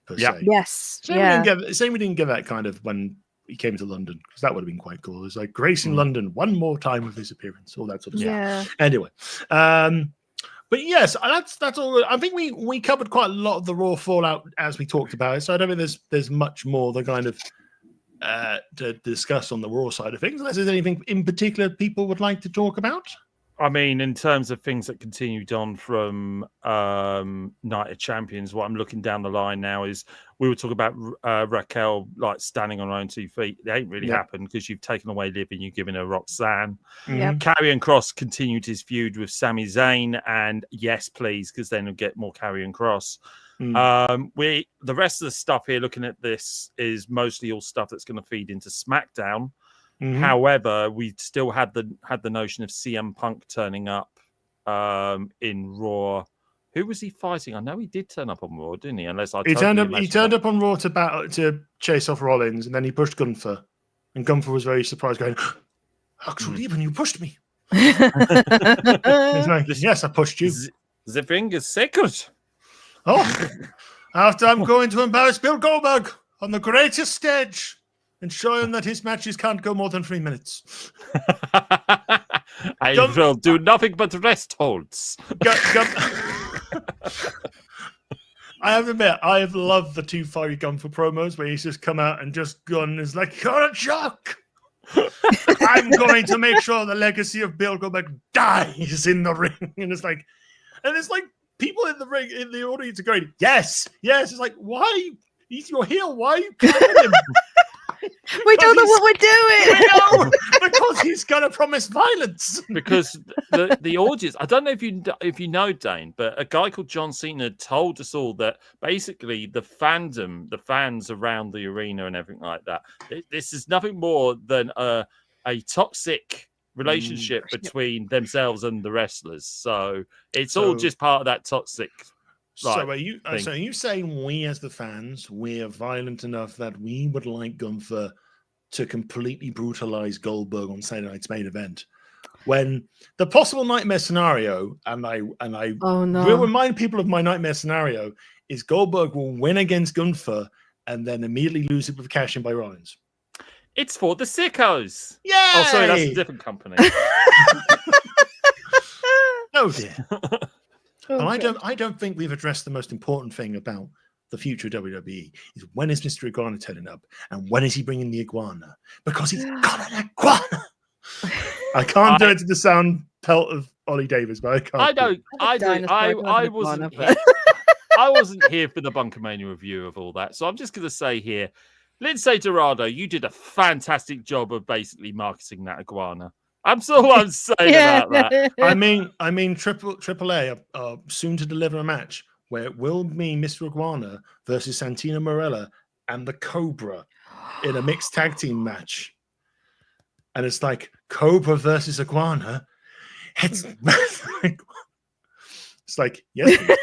Per se. Yes. Same we didn't get that kind of when he came to London, because that would have been quite cool. It's like gracing London one more time with his appearance, all that sort of stuff. Anyway. But yes, that's all. I think we covered quite a lot of the Raw fallout as we talked about it. So I don't think there's much more the kind of to discuss on the Raw side of things, unless there's anything in particular people would like to talk about. I mean, in terms of things that continued on from Night of Champions, what I'm looking down the line now is we were talking about Raquel like standing on her own 2 feet. It ain't really happened because you've taken away Liv and you've given her Roxanne. Karrion Kross continued his feud with Sami Zayn, and yes, please, because then we'll get more Karrion Kross. The rest of the stuff here, looking at this, is mostly all stuff that's going to feed into SmackDown. However, we still had the notion of CM Punk turning up in Raw. Who was he fighting? I know he did turn up on Raw, didn't he? Unless I he turned up on Raw to chase off Rollins, and then he pushed Gunther, and Gunther was very surprised, going, "Actually, even you pushed me." He's like, "Yes, I pushed you." The thing is sacred. Oh, after I'm going to embarrass Bill Goldberg on the greatest stage and show him that his matches can't go more than 3 minutes. I will do nothing but rest holds. I have to admit, I have loved the 2 Fiery Gunther promos where he's just come out and just gone is like, "You're a joke. I'm going to make sure the legacy of Bill Goldberg dies in the ring." And it's like people in the ring, in the audience are going, yes. It's like, why? He's your heel. Why are you killing him? We don't know what we're doing. We know, because he's going to promise violence. Because the audience, I don't know if you know, Dane, but a guy called John Cena told us all that basically the fans around the arena and everything like that, this is nothing more than a toxic relationship between themselves and the wrestlers. So it's all just part of that toxic. So are you saying we as the fans, we are violent enough that we would like Gunther to completely brutalize Goldberg on Saturday Night's Main Event? When the possible nightmare scenario, and I will remind people of my nightmare scenario, is Goldberg will win against Gunther and then immediately lose it with cash in by Rollins. It's for the sickos. Yay! Oh, sorry, that's a different company. Oh dear. And I don't think we've addressed the most important thing about the future of WWE is when is Mr. Iguana turning up and when is he bringing the iguana? Because he's got an iguana. I can't do it to the sound pelt of Ollie Davis, but I can't. I wasn't here. I wasn't here for the BunkaMania review of all that. So I'm just going to say here, Lindsay Dorado, you did a fantastic job of basically marketing that iguana. That's all I'm saying about that. I mean, AAA are soon to deliver a match where it will be Mr. Iguana versus Santino Marella and the Cobra in a mixed tag team match. And it's like Cobra versus Iguana. It's like, yes, please.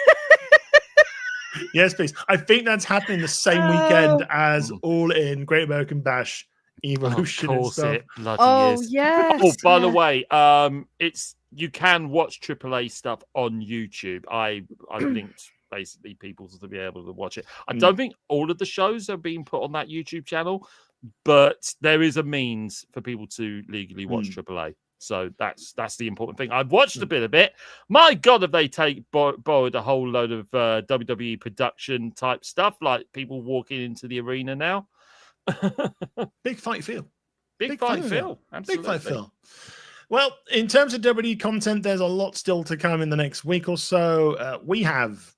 Yes, please. I think that's happening the same weekend as All In, Great American Bash, Evolution. Of course, it bloody is. Yes. Oh, by the way, you can watch AAA stuff on YouTube. I linked basically people to be able to watch it. I don't think all of the shows are being put on that YouTube channel, but there is a means for people to legally watch AAA. So that's the important thing. I've watched a bit of it. My God, have they borrowed a whole load of WWE production type stuff, like people walking into the arena now. Big fight feel. Big fight feel. Absolutely. Big fight feel. Well, in terms of WWE content, there's a lot still to come in the next week or so. We have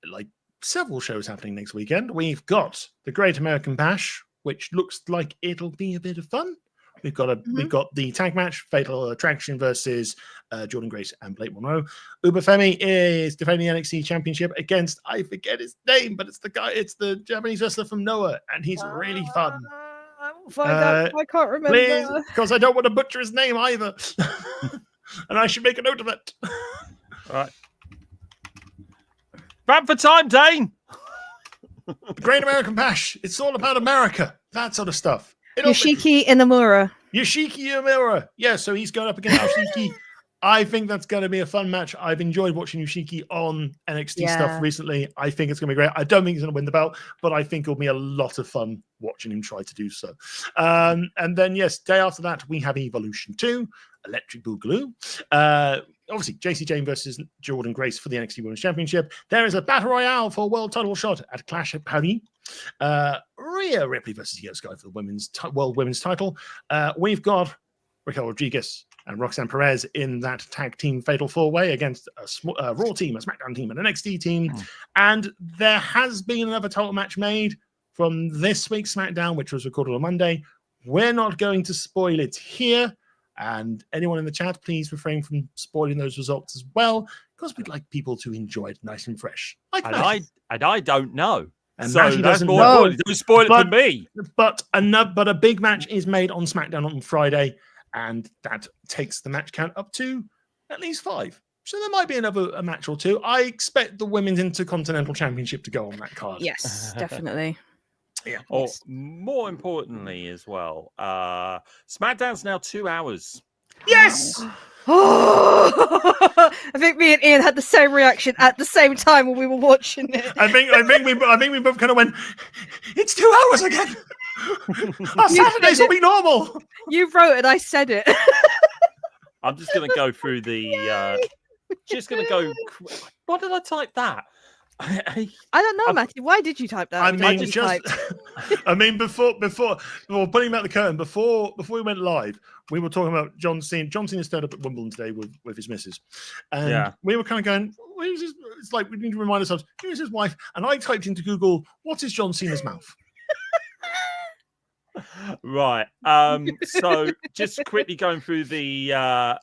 like several shows happening next weekend. We've got the Great American Bash, which looks like it'll be a bit of fun. We've got the tag match, Fatal Attraction versus Jordan Grace and Blake Monroe. Uber Femi is defending the NXT Championship against, I forget his name, but it's the Japanese wrestler from Noah, and he's really fun. I will find out. I can't remember. Because I don't want to butcher his name either. And I should make a note of it. All right. Wrap for time, Dane. The Great American Bash. It's all about America. That sort of stuff. Yoshiki Inamura. Yoshiki Inamura. Yeah, so he's going up against Yoshiki. I think that's going to be a fun match. I've enjoyed watching Yoshiki on NXT stuff recently. I think it's going to be great. I don't think he's going to win the belt, but I think it'll be a lot of fun watching him try to do so. And then, yes, day after that, we have Evolution 2, Electric Boogaloo. Obviously, JC Jane versus Jordan Grace for the NXT Women's Championship. There is a Battle Royale for a world title shot at Clash at Paris. Rhea Ripley versus Io Sky for the world women's title. We've got Raquel Rodriguez and Roxanne Perez in that tag team fatal four-way against a Raw team, a SmackDown team, and an NXT team. And there has been another title match made from this week's SmackDown, which was recorded on Monday. We're not going to spoil it here. And anyone in the chat, please refrain from spoiling those results as well, because we'd like people to enjoy it nice and fresh. I don't know. And so that's more important. Don't spoil it for me. But a big match is made on SmackDown on Friday, and that takes the match count up to at least 5. So there might be a match or two. I expect the Women's Intercontinental Championship to go on that card. Yes, definitely. Yeah. Or more importantly as well, SmackDown's now 2 hours. Yes! I think me and Ian had the same reaction at the same time when we were watching it. I think we both kind of went, it's 2 hours again. Our Saturdays will be normal. You wrote it, I said it. I'm just going to go through the. Why did I type that? I don't know, Matty. Why did you type that? I mean, before putting back the curtain, before we went live, we were talking about John Cena. John Cena stood up at Wimbledon today with his missus, and we were kind of going, it's like we need to remind ourselves, who's his wife? And I typed into Google, what is John Cena's mouth? Right. So just quickly going through the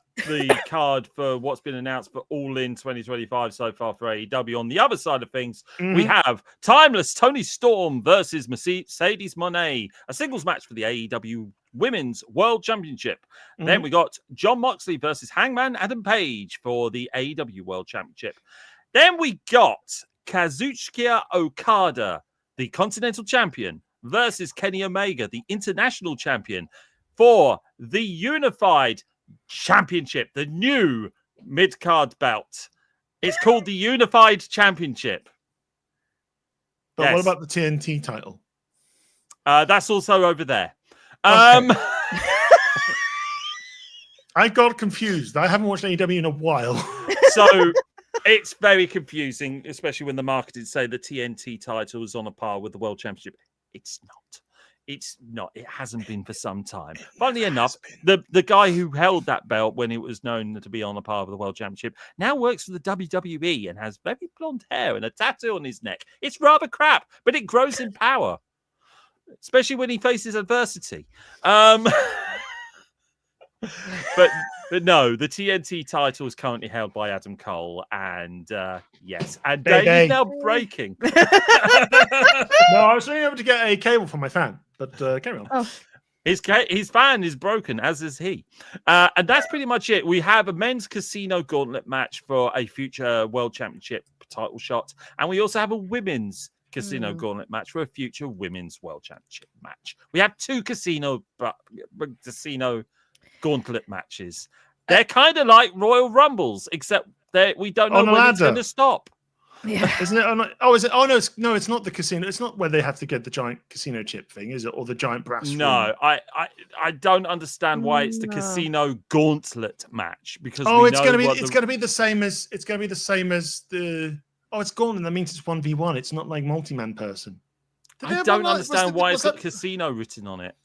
card for what's been announced for All In 2025 so far for AEW. On the other side of things, we have Timeless Tony Storm versus Mercedes Moné, a singles match for the AEW Women's World Championship. Then we got Jon Moxley versus Hangman Adam Page for the AEW World Championship. Then we got Kazuchika Okada, the Continental Champion, versus Kenny Omega, the International Champion, for the Unified Championship, the new mid-card belt. It's called the Unified Championship. But what about the TNT title? That's also over there. Okay. I got confused. I haven't watched AEW in a while. So it's very confusing, especially when the marketing say the TNT title is on a par with the World Championship. It's not. It's not. It hasn't been for some time. Funnily enough, the guy who held that belt when it was known to be on a par with the World Championship now works for the WWE and has very blonde hair and a tattoo on his neck. It's rather crap, but it grows in power, especially when he faces adversity. But no, the TNT title is currently held by Adam Cole, and yes, and Dane is now breaking. No, I was only able to get a cable from my fan, but carry on. Oh. His fan is broken, as is he. And that's pretty much it. We have a men's casino gauntlet match for a future World Championship title shot, and we also have a women's casino gauntlet match for a future women's World Championship match. We have two casino gauntlet matches. They're kind of like Royal Rumbles, except we don't know when it's going to stop. Yeah. Isn't it? Oh, is it? Oh no, it's not the casino. It's not where they have to get the giant casino chip thing, is it? Or the giant brass ring? No, I don't understand why it's the casino gauntlet match, because it's going to be the same as the it's gauntlet. That means it's 1v1. It's not like multi-man person. I don't understand why it's got casino written on it.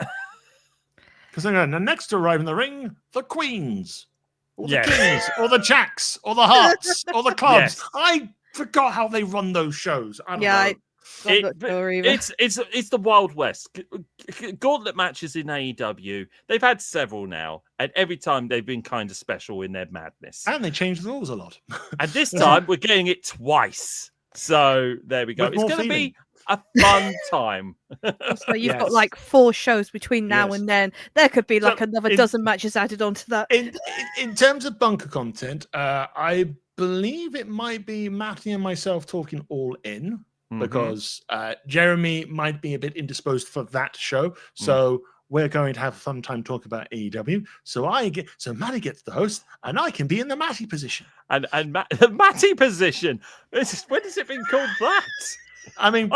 Because next to arrive in the ring, the Queens, or the Kings, or the Jacks, or the Hearts, or the Clubs. Yes. I forgot how they run those shows. I don't know. It's the Wild West. Gauntlet matches in AEW. They've had several now, and every time they've been kind of special in their madness. And they change the rules a lot. And this time we're getting it twice. So there we go. It's going to be a fun time. So you've got like 4 shows between now and then. There could be like another dozen matches added onto that. In terms of bunker content, I believe it might be Matty and myself talking all in, because Jeremy might be a bit indisposed for that show. So we're going to have a fun time talking about AEW. So Matty gets the host, and I can be in the Matty position. And the Matty position. When has it been called that? I mean,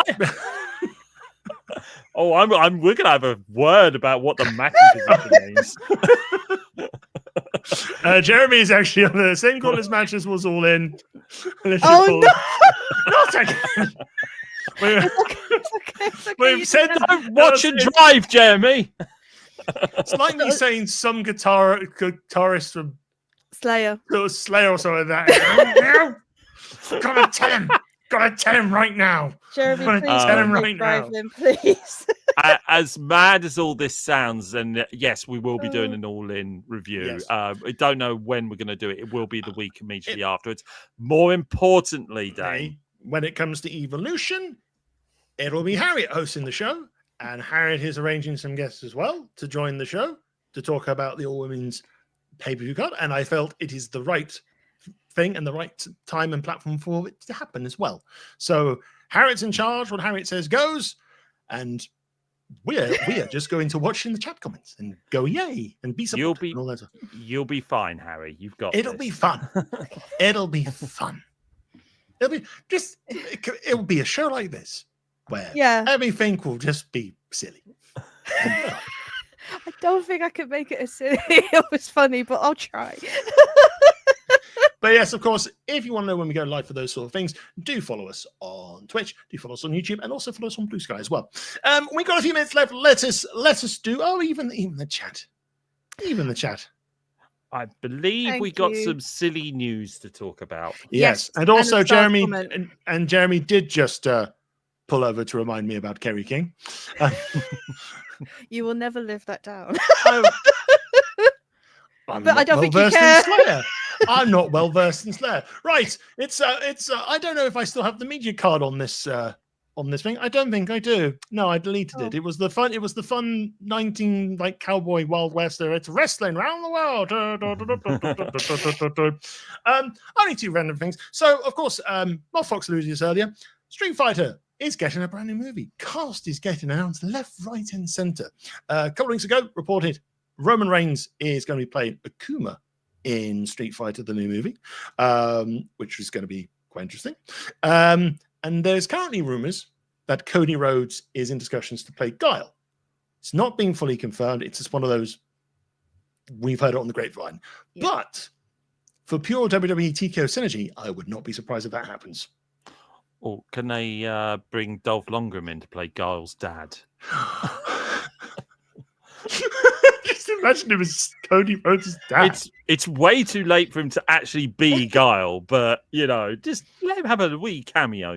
we're gonna have a word about what the Matty position means. Jeremy is actually on the same call as matches was all in. Oh no! Not again. It's okay. We've said don't watch and drive, Jeremy. It's like me saying some guitarist from Slayer or something like that. Gotta tell him right now. Jeremy, please tell him right now. Please. As mad as all this sounds, and yes, we will be doing an all-in review. Yes. I don't know when we're going to do it. It will be the week immediately afterwards. More importantly, Dane, when it comes to Evolution, it'll be Harriett hosting the show, and Harriett is arranging some guests as well to join the show to talk about the all-women's pay-per-view card. And I felt it is the right thing and the right time and platform for it to happen as well. So Harriett's in charge. What Harriett says goes, and we are just going to watch in the chat comments and go yay and be supportive and all that stuff. You'll be fine, Harry. You've got It'll be fun. It'll be fun. It'll be a show like this where everything will just be silly. I don't think I could make it as silly. It was funny, but I'll try. But yes, of course, if you want to know when we go live for those sort of things, do follow us on Twitch, do follow us on YouTube, and also follow us on Blue Sky as well. We've got a few minutes left. Let us do. Oh, even the chat, I believe we got some silly news to talk about. Yes, and also Jeremy and Jeremy did just pull over to remind me about Kerry King. You will never live that down. I'm But not I don't think you well-versed in care. Slayer. I'm not well versed in Slayer. Right. It's I don't know if I still have the media card on this thing. I don't think I do. No, I deleted it. Oh. It was the fun 19 like cowboy Wild West. It's wrestling around the world. Only 2 random things. So of course, Mark Fox alluded to this earlier. Street Fighter is getting a brand new movie. Cast is getting announced left, right, and center. A couple of weeks ago, reported Roman Reigns is going to be playing Akuma in Street Fighter, the new movie, which is going to be quite interesting. And there's currently rumors that Cody Rhodes is in discussions to play Guile. It's not being fully confirmed. It's just one of those, we've heard it on the grapevine. Yeah. But for pure WWE TKO synergy, I would not be surprised if that happens. Or can they bring Dolph Lundgren in to play Guile's dad? Just imagine him as Cody Rhodes' dad. It's way too late for him to actually be Guile, but just let him have a wee cameo.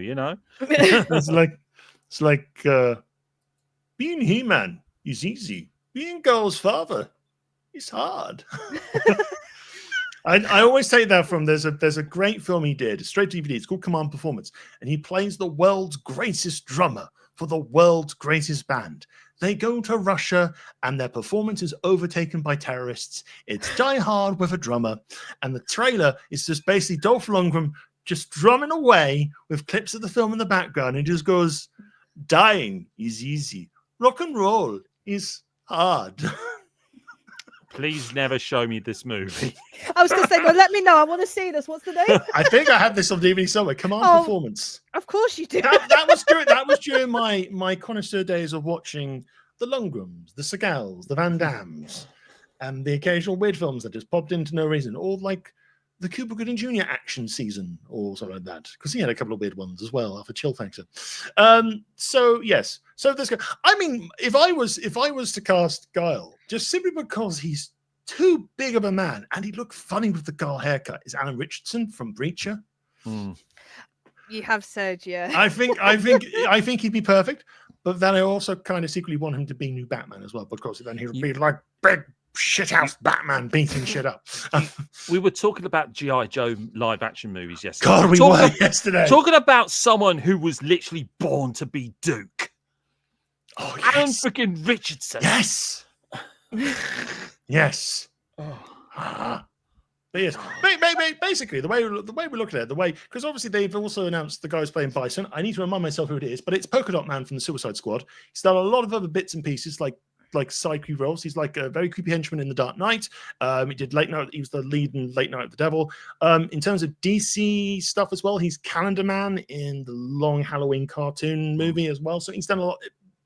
It's like being He-Man is easy. Being Guile's father is hard. I always take that from there's a great film he did, straight to DVD. It's called Command Performance, and he plays the world's greatest drummer for the world's greatest band. They go to Russia, and their performance is overtaken by terrorists. It's Die Hard with a drummer, and the trailer is just basically Dolph Lundgren just drumming away with clips of the film in the background, and just goes, "Dying is easy. Rock and roll is hard." Please never show me this movie. I was going to say, well, let me know. I want to see this. What's the name? I think I have this on DVD somewhere. Command Performance. Of course you do. That was during my connoisseur days of watching the Lundgrens, the Segals, the Van Dams, and the occasional weird films that just popped into no reason, or like the Cuba Gooding Jr. action season or something like that, because he had a couple of weird ones as well for chill factor. So yes, so this guy. I mean, if I was to cast Guile, just simply because he's too big of a man and he looked funny with the Guile haircut, is Alan Richardson from Breacher. You have said, yeah. I think he'd be perfect, but then I also kind of secretly want him to be new Batman as well, because then he'll be like big shithouse Batman beating shit up. We were talking about G.I. Joe live action movies yesterday. God, we were yesterday. Talking about someone who was literally born to be Duke. Oh, Alan yes. freaking Richardson. Yes. Yes. But yes, basically the way we look at it, because obviously they've also announced the guy who's playing Bison. I need to remind myself who it is, but it's Polka Dot Man from the Suicide Squad. He's done a lot of other bits and pieces, like side creepy roles. He's like a very creepy henchman in The Dark Knight. He did Late Night. He was the lead in Late Night with the Devil. In terms of DC stuff as well, he's Calendar Man in the Long Halloween cartoon movie as well. So he's done a lot.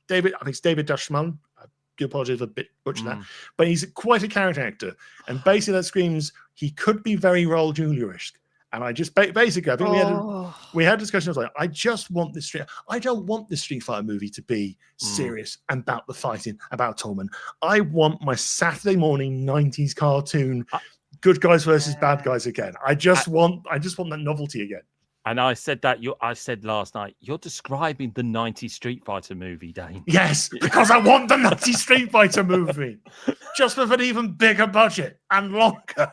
I think it's David Dashman. I do apologize for a bit butchering that, but he's quite a character actor, and basically that screams he could be very Raul Julia-ish. And I just basically, I think we had a discussion. I was like, I just want this I don't want this Street Fighter movie to be serious and about the fighting, about tournament. I want my Saturday morning 90s cartoon, good guys versus bad guys again. I just want that novelty again. And I said I said last night, you're describing the 90s Street Fighter movie, Dane. Yes, because I want the 90s Street Fighter movie, just with an even bigger budget and longer.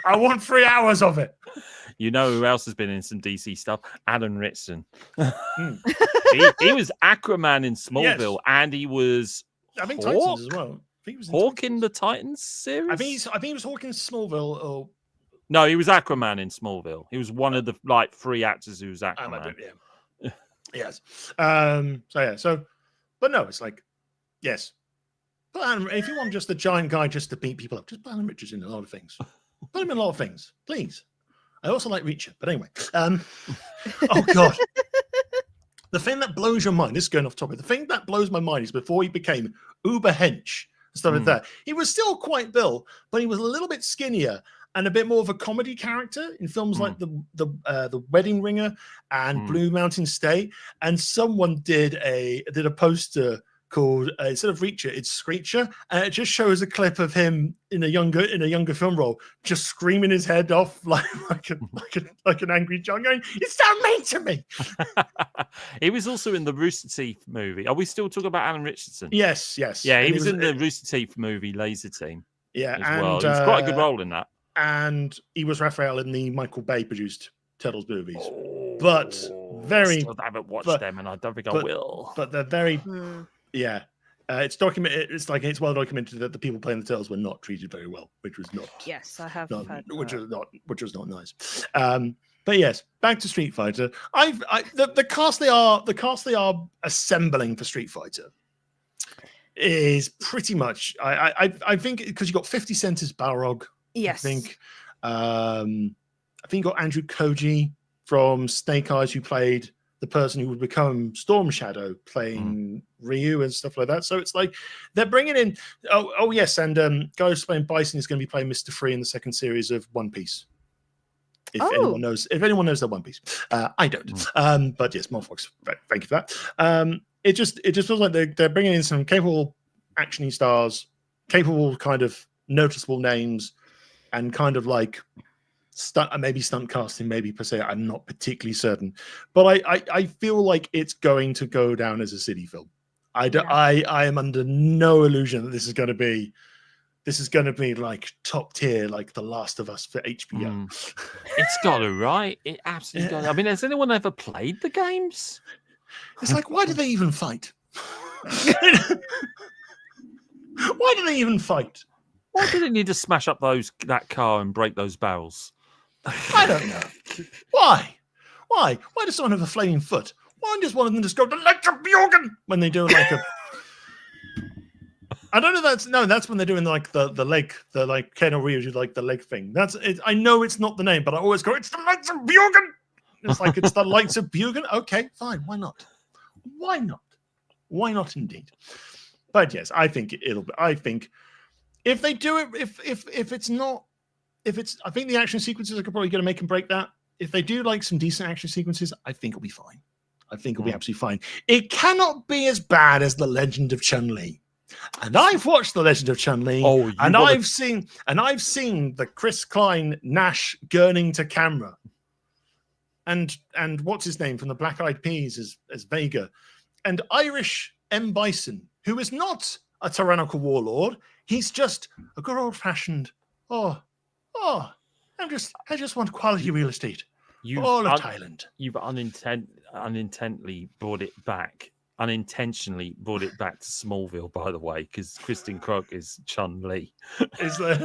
I want 3 hours of it. You know who else has been in some DC stuff? Alan Ritson. he was Aquaman in Smallville, and he was Titans as well. He was Hawk in the Titans series. I think he was Hawk in Smallville. Or no, he was Aquaman in Smallville. He was one of the 3 actors who was Aquaman. Yes. But no, it's like, yes. But if you want just a giant guy just to beat people up, just put Alan Richards in a lot of things. Put him in a lot of things, please. I also like Reacher, but anyway. Oh God. The thing that blows your mind, this is going off topic, the thing that blows my mind is before he became uber hench and stuff like that, he was still quite Bill, but he was a little bit skinnier and a bit more of a comedy character in films like the Wedding Ringer and Blue Mountain State. And someone did a poster called instead of Reacher, it's Screecher, and it just shows a clip of him in a younger film role, just screaming his head off like an angry John, going, "You sound mean to me." He was also in the Rooster Teeth movie. Are we still talking about Alan Richardson? Yes. Yeah, he was in the Rooster Teeth movie Laser Team. Yeah, as well. He was quite a good role in that. And he was Raphael in the Michael Bay produced Turtles movies. But very. I still haven't watched them, and I don't think I will. But they're very. Yeah. It's documented. It's well documented that the people playing the Turtles were not treated very well, which was not. Yes, I have heard which was not nice. But yes, back to Street Fighter. The cast they are assembling for Street Fighter is pretty much. I think because you got 50 Cent as Balrog. Yes. I think you got Andrew Koji from Snake Eyes, who played the person who would become Storm Shadow, playing Ryu and stuff like that. So it's like they're bringing in. Oh yes, and guy who's playing Bison is going to be playing Mr. Free in the second series of One Piece. If anyone knows that One Piece, I don't. But yes, Morphox, thank you for that. It just feels like they're bringing in some capable actiony stars, capable kind of noticeable names, and kind of like stunt casting, maybe per se. I'm not particularly certain, but I feel like it's going to go down as a city film. I am under no illusion that this is going to be like top tier, like The Last of Us for HBO. It's got it right. It absolutely got it. I mean, has anyone ever played the games? It's like, why do they even fight? Why do they even fight? Why do they need to smash up that car and break those barrels? I don't know. Why? Why does someone have a flaming foot? Why does one of them just go to Electrobjorgen when they do like a? I don't know. That's when they're doing like the leg, the like Ken or Ryu do like the leg thing. That's it. I know it's not the name, but I always go, it's the lights of Bjorgen. It's like it's the lights of Bjorgen. Okay, fine. Why not? Why not? Why not indeed? But yes, I think it'll be. I think if they do it, if it's not, I think the action sequences are probably going to make and break that. If they do like some decent action sequences, I think it'll be fine. I think it'll be absolutely fine. It cannot be as bad as The Legend of Chun-Li. And I've watched The Legend of Chun-Li, I've seen the Chris Klein Nash gurning to camera, and what's his name from the Black Eyed Peas as Vega, and Irish M. Bison, who is not a tyrannical warlord. He's just a good old fashioned. I just want quality real estate. All of Thailand. You've unintentionally brought it back to Smallville, by the way, because Kristen Krug is Chun-Li. Is there?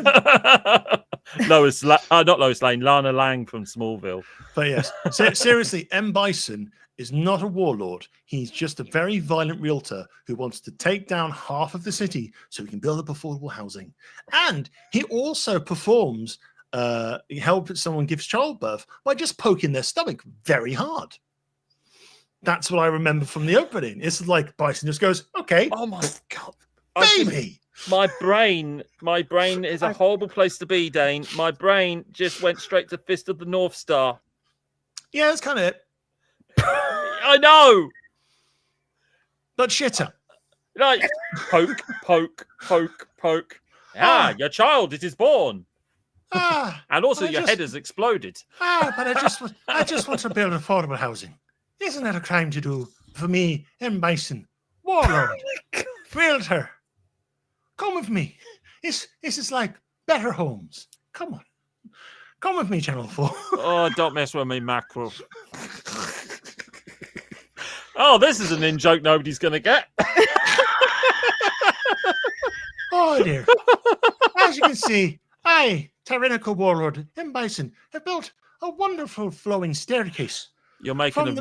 Not Lois Lane, Lana Lang from Smallville. But yes, seriously, M. Bison is not a warlord. He's just a very violent realtor who wants to take down half of the city so he can build up affordable housing. And he also performs help someone gives childbirth by just poking their stomach very hard. That's what I remember from the opening. It's like Bison just goes, okay. Oh my God. Baby. My brain is a horrible place to be, Dane. My brain just went straight to Fist of the North Star. Yeah, that's kind of it. I know. But shitter. Like, poke. Your child, it is born. And also your head has exploded. But I just want to build affordable housing. Isn't that a crime to do for me, M. Bison, warlord, realtor? Come with me. This is like better homes. Come on. Come with me, Channel 4. Oh, don't mess with me, mackerel. Oh, this is an in-joke nobody's going to get. Oh, dear. As you can see, I, tyrannical warlord M. Bison, have built a wonderful flowing staircase. You're making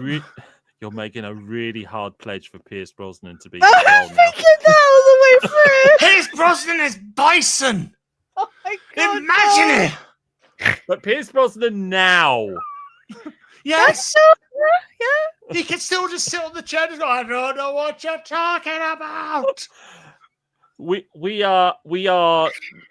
a really hard pledge for Pierce Brosnan to be. I'm thinking that all the way through. Pierce Brosnan is Bison. Oh my God! Imagine it. But Pierce Brosnan now. Yes. Yeah. He can still just sit on the chair and go, I don't know what you're talking about. we're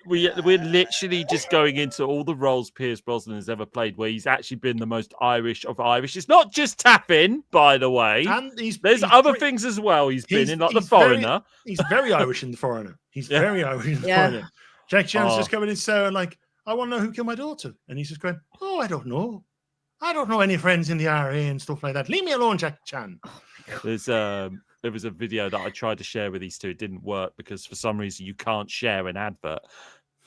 literally just going into all the roles Pierce Brosnan has ever played, where he's actually been the most Irish of Irish. It's not just tapping, by the way. And There's other things as well. He's been in, like The Foreigner. He's very Irish in The Foreigner. He's very Irish in The Foreigner. Jack Chan's just coming in Sarah like, I want to know who killed my daughter. And he's just going, oh, I don't know. I don't know any friends in the RA and stuff like that. Leave me alone, Jack Chan. There was a video that I tried to share with these two. It didn't work because for some reason you can't share an advert,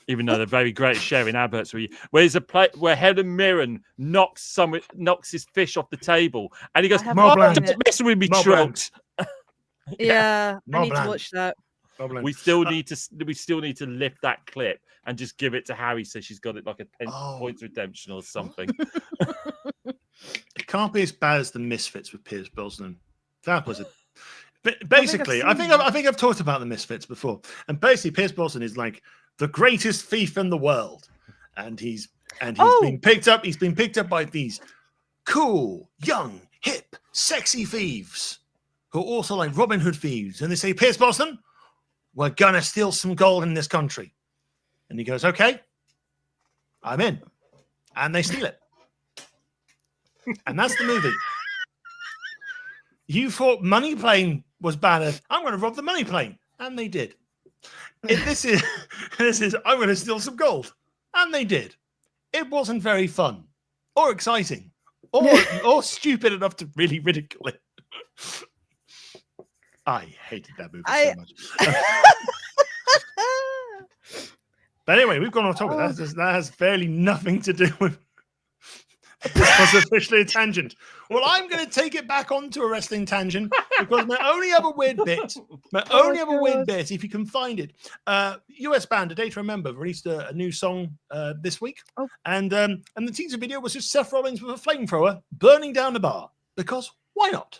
even though they're very great at sharing adverts. Where there's a play where Helen Mirren knocks his fish off the table, and he goes, "Don't mess with me, Trot." Yeah, I need to watch that. We still need to lift that clip and just give it to Harry, so she's got it like a points redemption or something. It can't be as bad as the Misfits with Pierce Brosnan. That was it. Basically, I think I've talked about the Misfits before, and basically Pierce Brosnan is like the greatest thief in the world, and he's been picked up. He's been picked up by these cool, young, hip, sexy thieves who are also like Robin Hood thieves, and they say, Pierce Brosnan, we're gonna steal some gold in this country, and he goes, okay, I'm in, and they steal it, and that's the movie. You thought Money Plane was bad. I'm going to rob the Money Plane, and they did. This is I'm going to steal some gold, and they did. It wasn't very fun, or exciting, or stupid enough to really ridicule it. I hated that movie so much. But anyway, we've gone off topic. That has fairly nothing to do with. This was officially a tangent. Well, I'm going to take it back onto a wrestling tangent because my only other weird bit, if you can find it, US band A Day to Remember released a new song this week, and the teaser video was just Seth Rollins with a flamethrower burning down the bar because why not?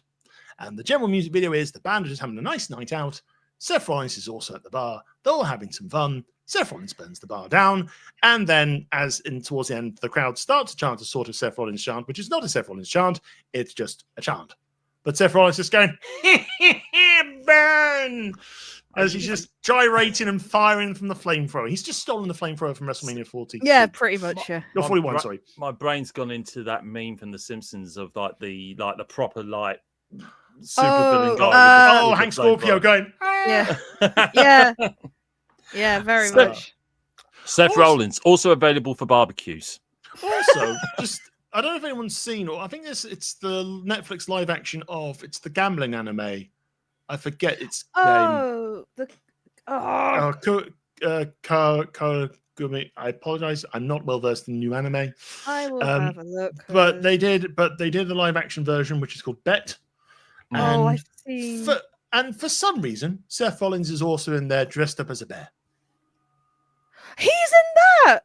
And the general music video is the band are just having a nice night out. Seth Rollins is also at the bar. They're all having some fun. Seth Rollins burns the bar down, and then towards the end, the crowd starts to chant a sort of Seth Rollins chant, which is not a Seth Rollins chant, it's just a chant. But Seth Rollins is going, burn! As he's just gyrating and firing from the flamethrower. He's just stolen the flamethrower from WrestleMania 40. Yeah, pretty much, yeah. You're 41, sorry. My brain's gone into that meme from The Simpsons of like the proper like super villain guy. Hank Scorpio going, yeah. Yeah. Yeah, very much. Seth Rollins, also available for barbecues. Also, I don't know if anyone's seen, or I think it's the Netflix live action of it's the gambling anime. I forget its name. Gumi. I apologize. I'm not well versed in new anime. I will have a look. But they did a live action version, which is called Bet. I've seen. And for some reason, Seth Rollins is also in there dressed up as a bear. He's in that?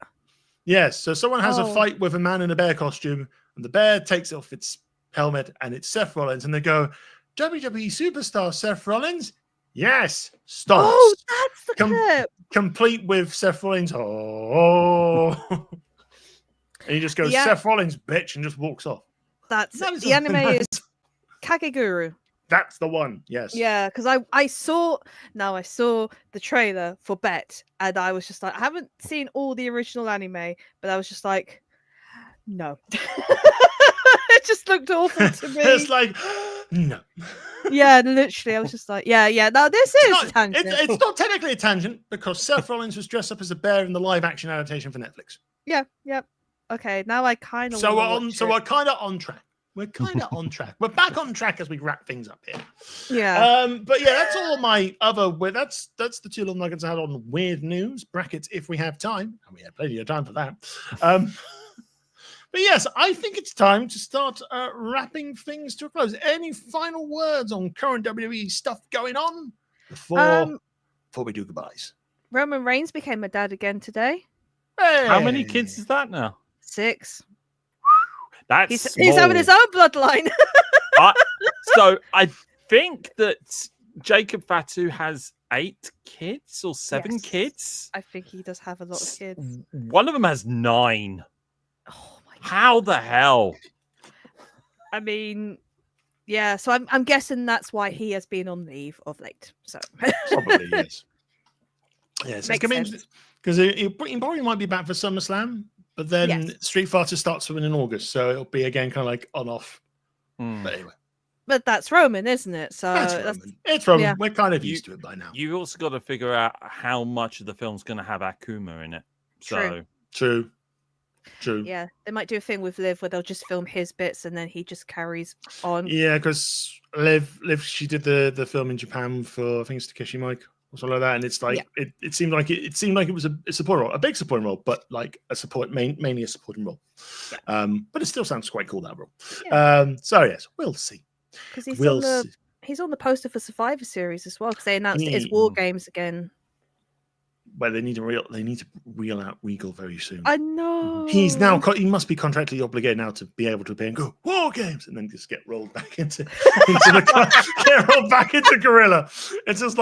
Yes. So someone has a fight with a man in a bear costume, and the bear takes off its helmet, and it's Seth Rollins. And they go, WWE superstar Seth Rollins? Yes. Stop. Oh, that's the clip. Complete with Seth Rollins. Oh. And he just goes, Seth Rollins, bitch, and just walks off. The anime is Kageguru. That's the one, yes. Yeah, because I saw the trailer for Bet, and I was just like, I haven't seen all the original anime, but I was just like, no. It just looked awful to me. It's like, no. Yeah, literally, I was just like, yeah. Now this is a tangent. It's not technically a tangent because Seth Rollins was dressed up as a bear in the live action adaptation for Netflix. Yeah. Okay, now I kind of. So we're kind of on track. We're kind of on track. We're back on track as we wrap things up here. Yeah. But yeah, that's all my other. That's the two little nuggets I had on weird news brackets. If we have time, and we have plenty of time for that. But yes, I think it's time to start wrapping things to a close. Any final words on current WWE stuff going on before we do goodbyes? Roman Reigns became a dad again today. Hey. How many kids is that now? 6. He's having his own bloodline. So I think that Jacob Fatu has 8 kids or 7 kids. I think he does have a lot of kids. One of them has 9. Oh my God. How the hell? I mean, yeah. So I'm guessing that's why he has been on leave of late. So probably yes. Yes, Makes sense. because it probably might be back for SummerSlam, but then Yes. Street Fighter starts swimming in August, so it'll be again kind of like on off. But anyway, But that's Roman, isn't it? So that's that's Roman. It's Roman. yeah. We're kind of used to it by now. You also got to figure out how much of the film's going to have Akuma in it. True. So True. Yeah, they might do a thing with Liv where they'll just film his bits and then he just carries on. Yeah, because Liv, she did the film in Japan for I think it's Takeshi Mike or something like that, and it's like it seemed like it was a supporting role, a big supporting role, but like a mainly a supporting role. Yeah. But it still sounds quite cool, that role. Yeah. So yes, we'll see. Because he's on the poster for Survivor Series as well. Because they announced it is War Games again. Well, they need to reel out Regal very soon. I know. He must be contractually obligated now to be able to appear and go War Games, and then just get rolled back into Gorilla. It's just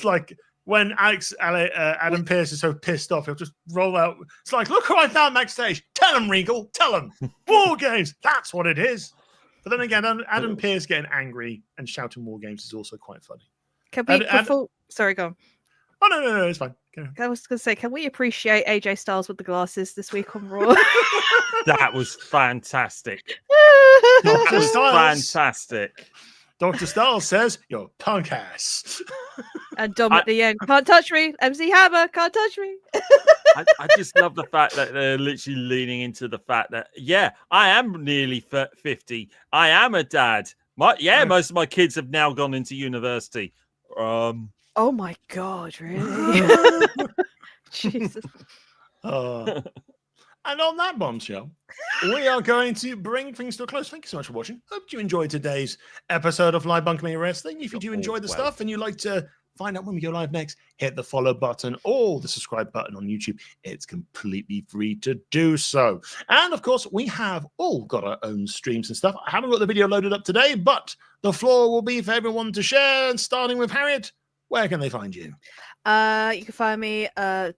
like when Adam Pearce is so pissed off, he'll just roll out. It's like, look who I found backstage. Tell him, Regal. Tell him. War Games. That's what it is. But then again, Adam Pearce getting angry and shouting War Games is also quite funny. Can we? Sorry, go on. Oh no, it's fine. I was going to say, can we appreciate AJ Styles with the glasses this week on Raw? that was fantastic. That was fantastic. Dr. Styles says, "You're punk ass." And Dom at the end, can't touch me. MC Hammer, can't touch me. I just love the fact that they're literally leaning into the fact that, I am nearly 50. I am a dad. Most of my kids have now gone into university. Oh my God, really? Jesus. And on that bombshell, we are going to bring things to a close. Thank you so much for watching. Hope you enjoyed today's episode of Live BunkaMania Wrestling. If you do enjoy the stuff and you like to find out when we go live next, hit the follow button or the subscribe button on YouTube. It's completely free to do so. And of course, we have all got our own streams and stuff. I haven't got the video loaded up today, but the floor will be for everyone to share. And starting with Harriett, where can they find you? You can find me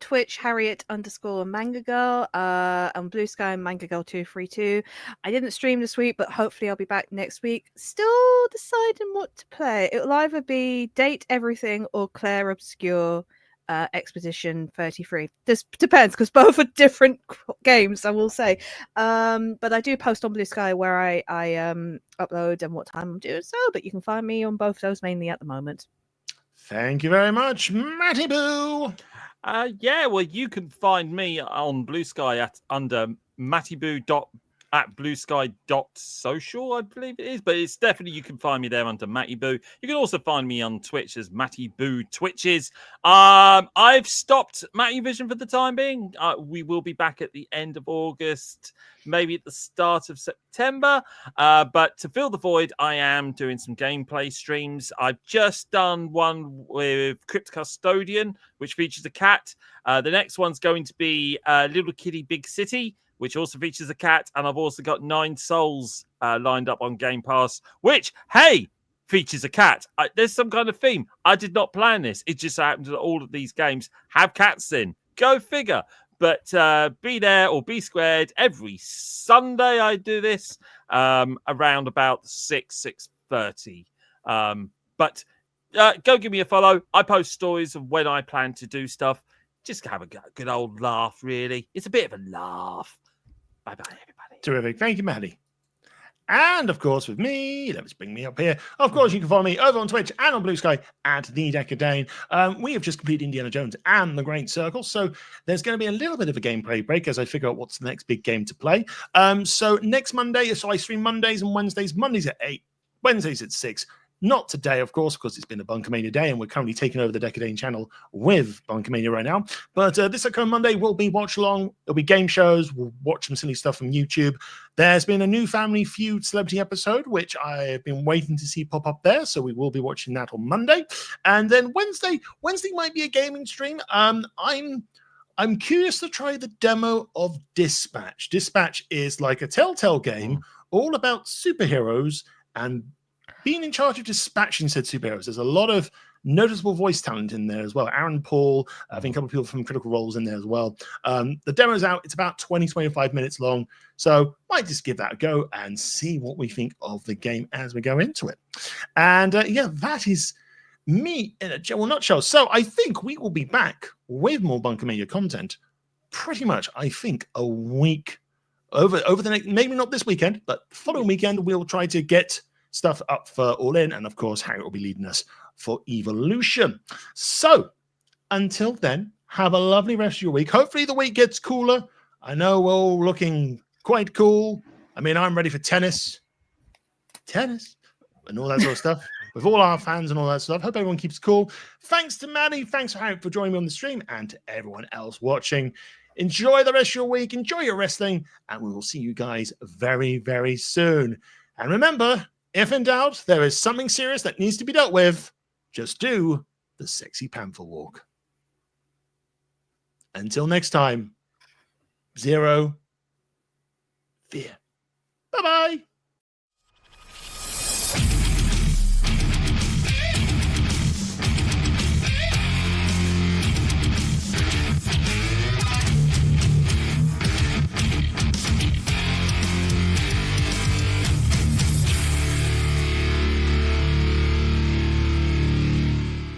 Twitch Harriett_Manga Girl, on Blue Sky Manga Girl 232. I didn't stream this week, but hopefully I'll be back next week. Still deciding what to play. It will either be Date Everything or Claire Obscure Expedition 33. This depends because both are different games, I will say. But I do post on Blue Sky where I upload and what time I'm doing so. But you can find me on both of those mainly at the moment. Thank you very much, Matty Boo. You can find me on Blue Sky under mattyboo.bluesky.social, I believe it is, but it's definitely, you can find me there under Matty Boo. You can also find me on Twitch as Matty Boo Twitches. I've stopped Matty Vision for the time being. We will be back at the end of August, maybe at the start of September. But to fill the void, I am doing some gameplay streams. I've just done one with Crypt Custodian, which features a cat. The next one's going to be Little Kitty Big City, which also features a cat. And I've also got 9 Souls lined up on Game Pass, which, features a cat. There's some kind of theme. I did not plan this. It just happened that all of these games have cats in. Go figure. But be there or be squared. Every Sunday I do this around about 6:30. But go give me a follow. I post stories of when I plan to do stuff. Just have a good old laugh, really. It's a bit of a laugh. Bye-bye, everybody. Terrific. Thank you, Maddie. And, of course, with me, let's bring me up here. Of course, you can follow me over on Twitch and on Blue Sky at the Dekker Dane. We have just completed Indiana Jones and the Great Circle, so there's going to be a little bit of a gameplay break as I figure out what's the next big game to play. So next Monday, I stream Mondays and Wednesdays. Mondays at 8, Wednesdays at 6. Not today, of course, because it's been a BunkaMania day and we're currently taking over the Dekker Dane channel with BunkaMania right now. But this upcoming Monday will be watch along. It'll be game shows. We'll watch some silly stuff from YouTube. There's been a new Family Feud celebrity episode, which I've been waiting to see pop up there. So we will be watching that on Monday. And then Wednesday might be a gaming stream. I'm curious to try the demo of Dispatch. Dispatch is like a Telltale game all about superheroes and being in charge of dispatching said superheroes. There's a lot of noticeable voice talent in there as well. Aaron Paul, I think a couple of people from Critical Roles in there as well. The demo's out. It's about 20-25 minutes long. So might just give that a go and see what we think of the game as we go into it. And that is me in a general nutshell. So I think we will be back with more BunkaMania content pretty much, I think, a week over the next, maybe not this weekend, but following weekend, we'll try to get stuff up for All In. And of course, Harriett will be leading us for Evolution. So until then, have a lovely rest of your week. Hopefully the week gets cooler. I know we're all looking quite cool. I mean, I'm ready for tennis, and all that sort of stuff with all our fans and all that stuff. Hope everyone keeps cool. Thanks to Matty. Thanks for Harriett for joining me on the stream, and to everyone else watching. Enjoy the rest of your week. Enjoy your wrestling, and we will see you guys very, very soon. And remember, if in doubt, there is something serious that needs to be dealt with, just do the sexy panther walk. Until next time, 0 fear. Bye-bye.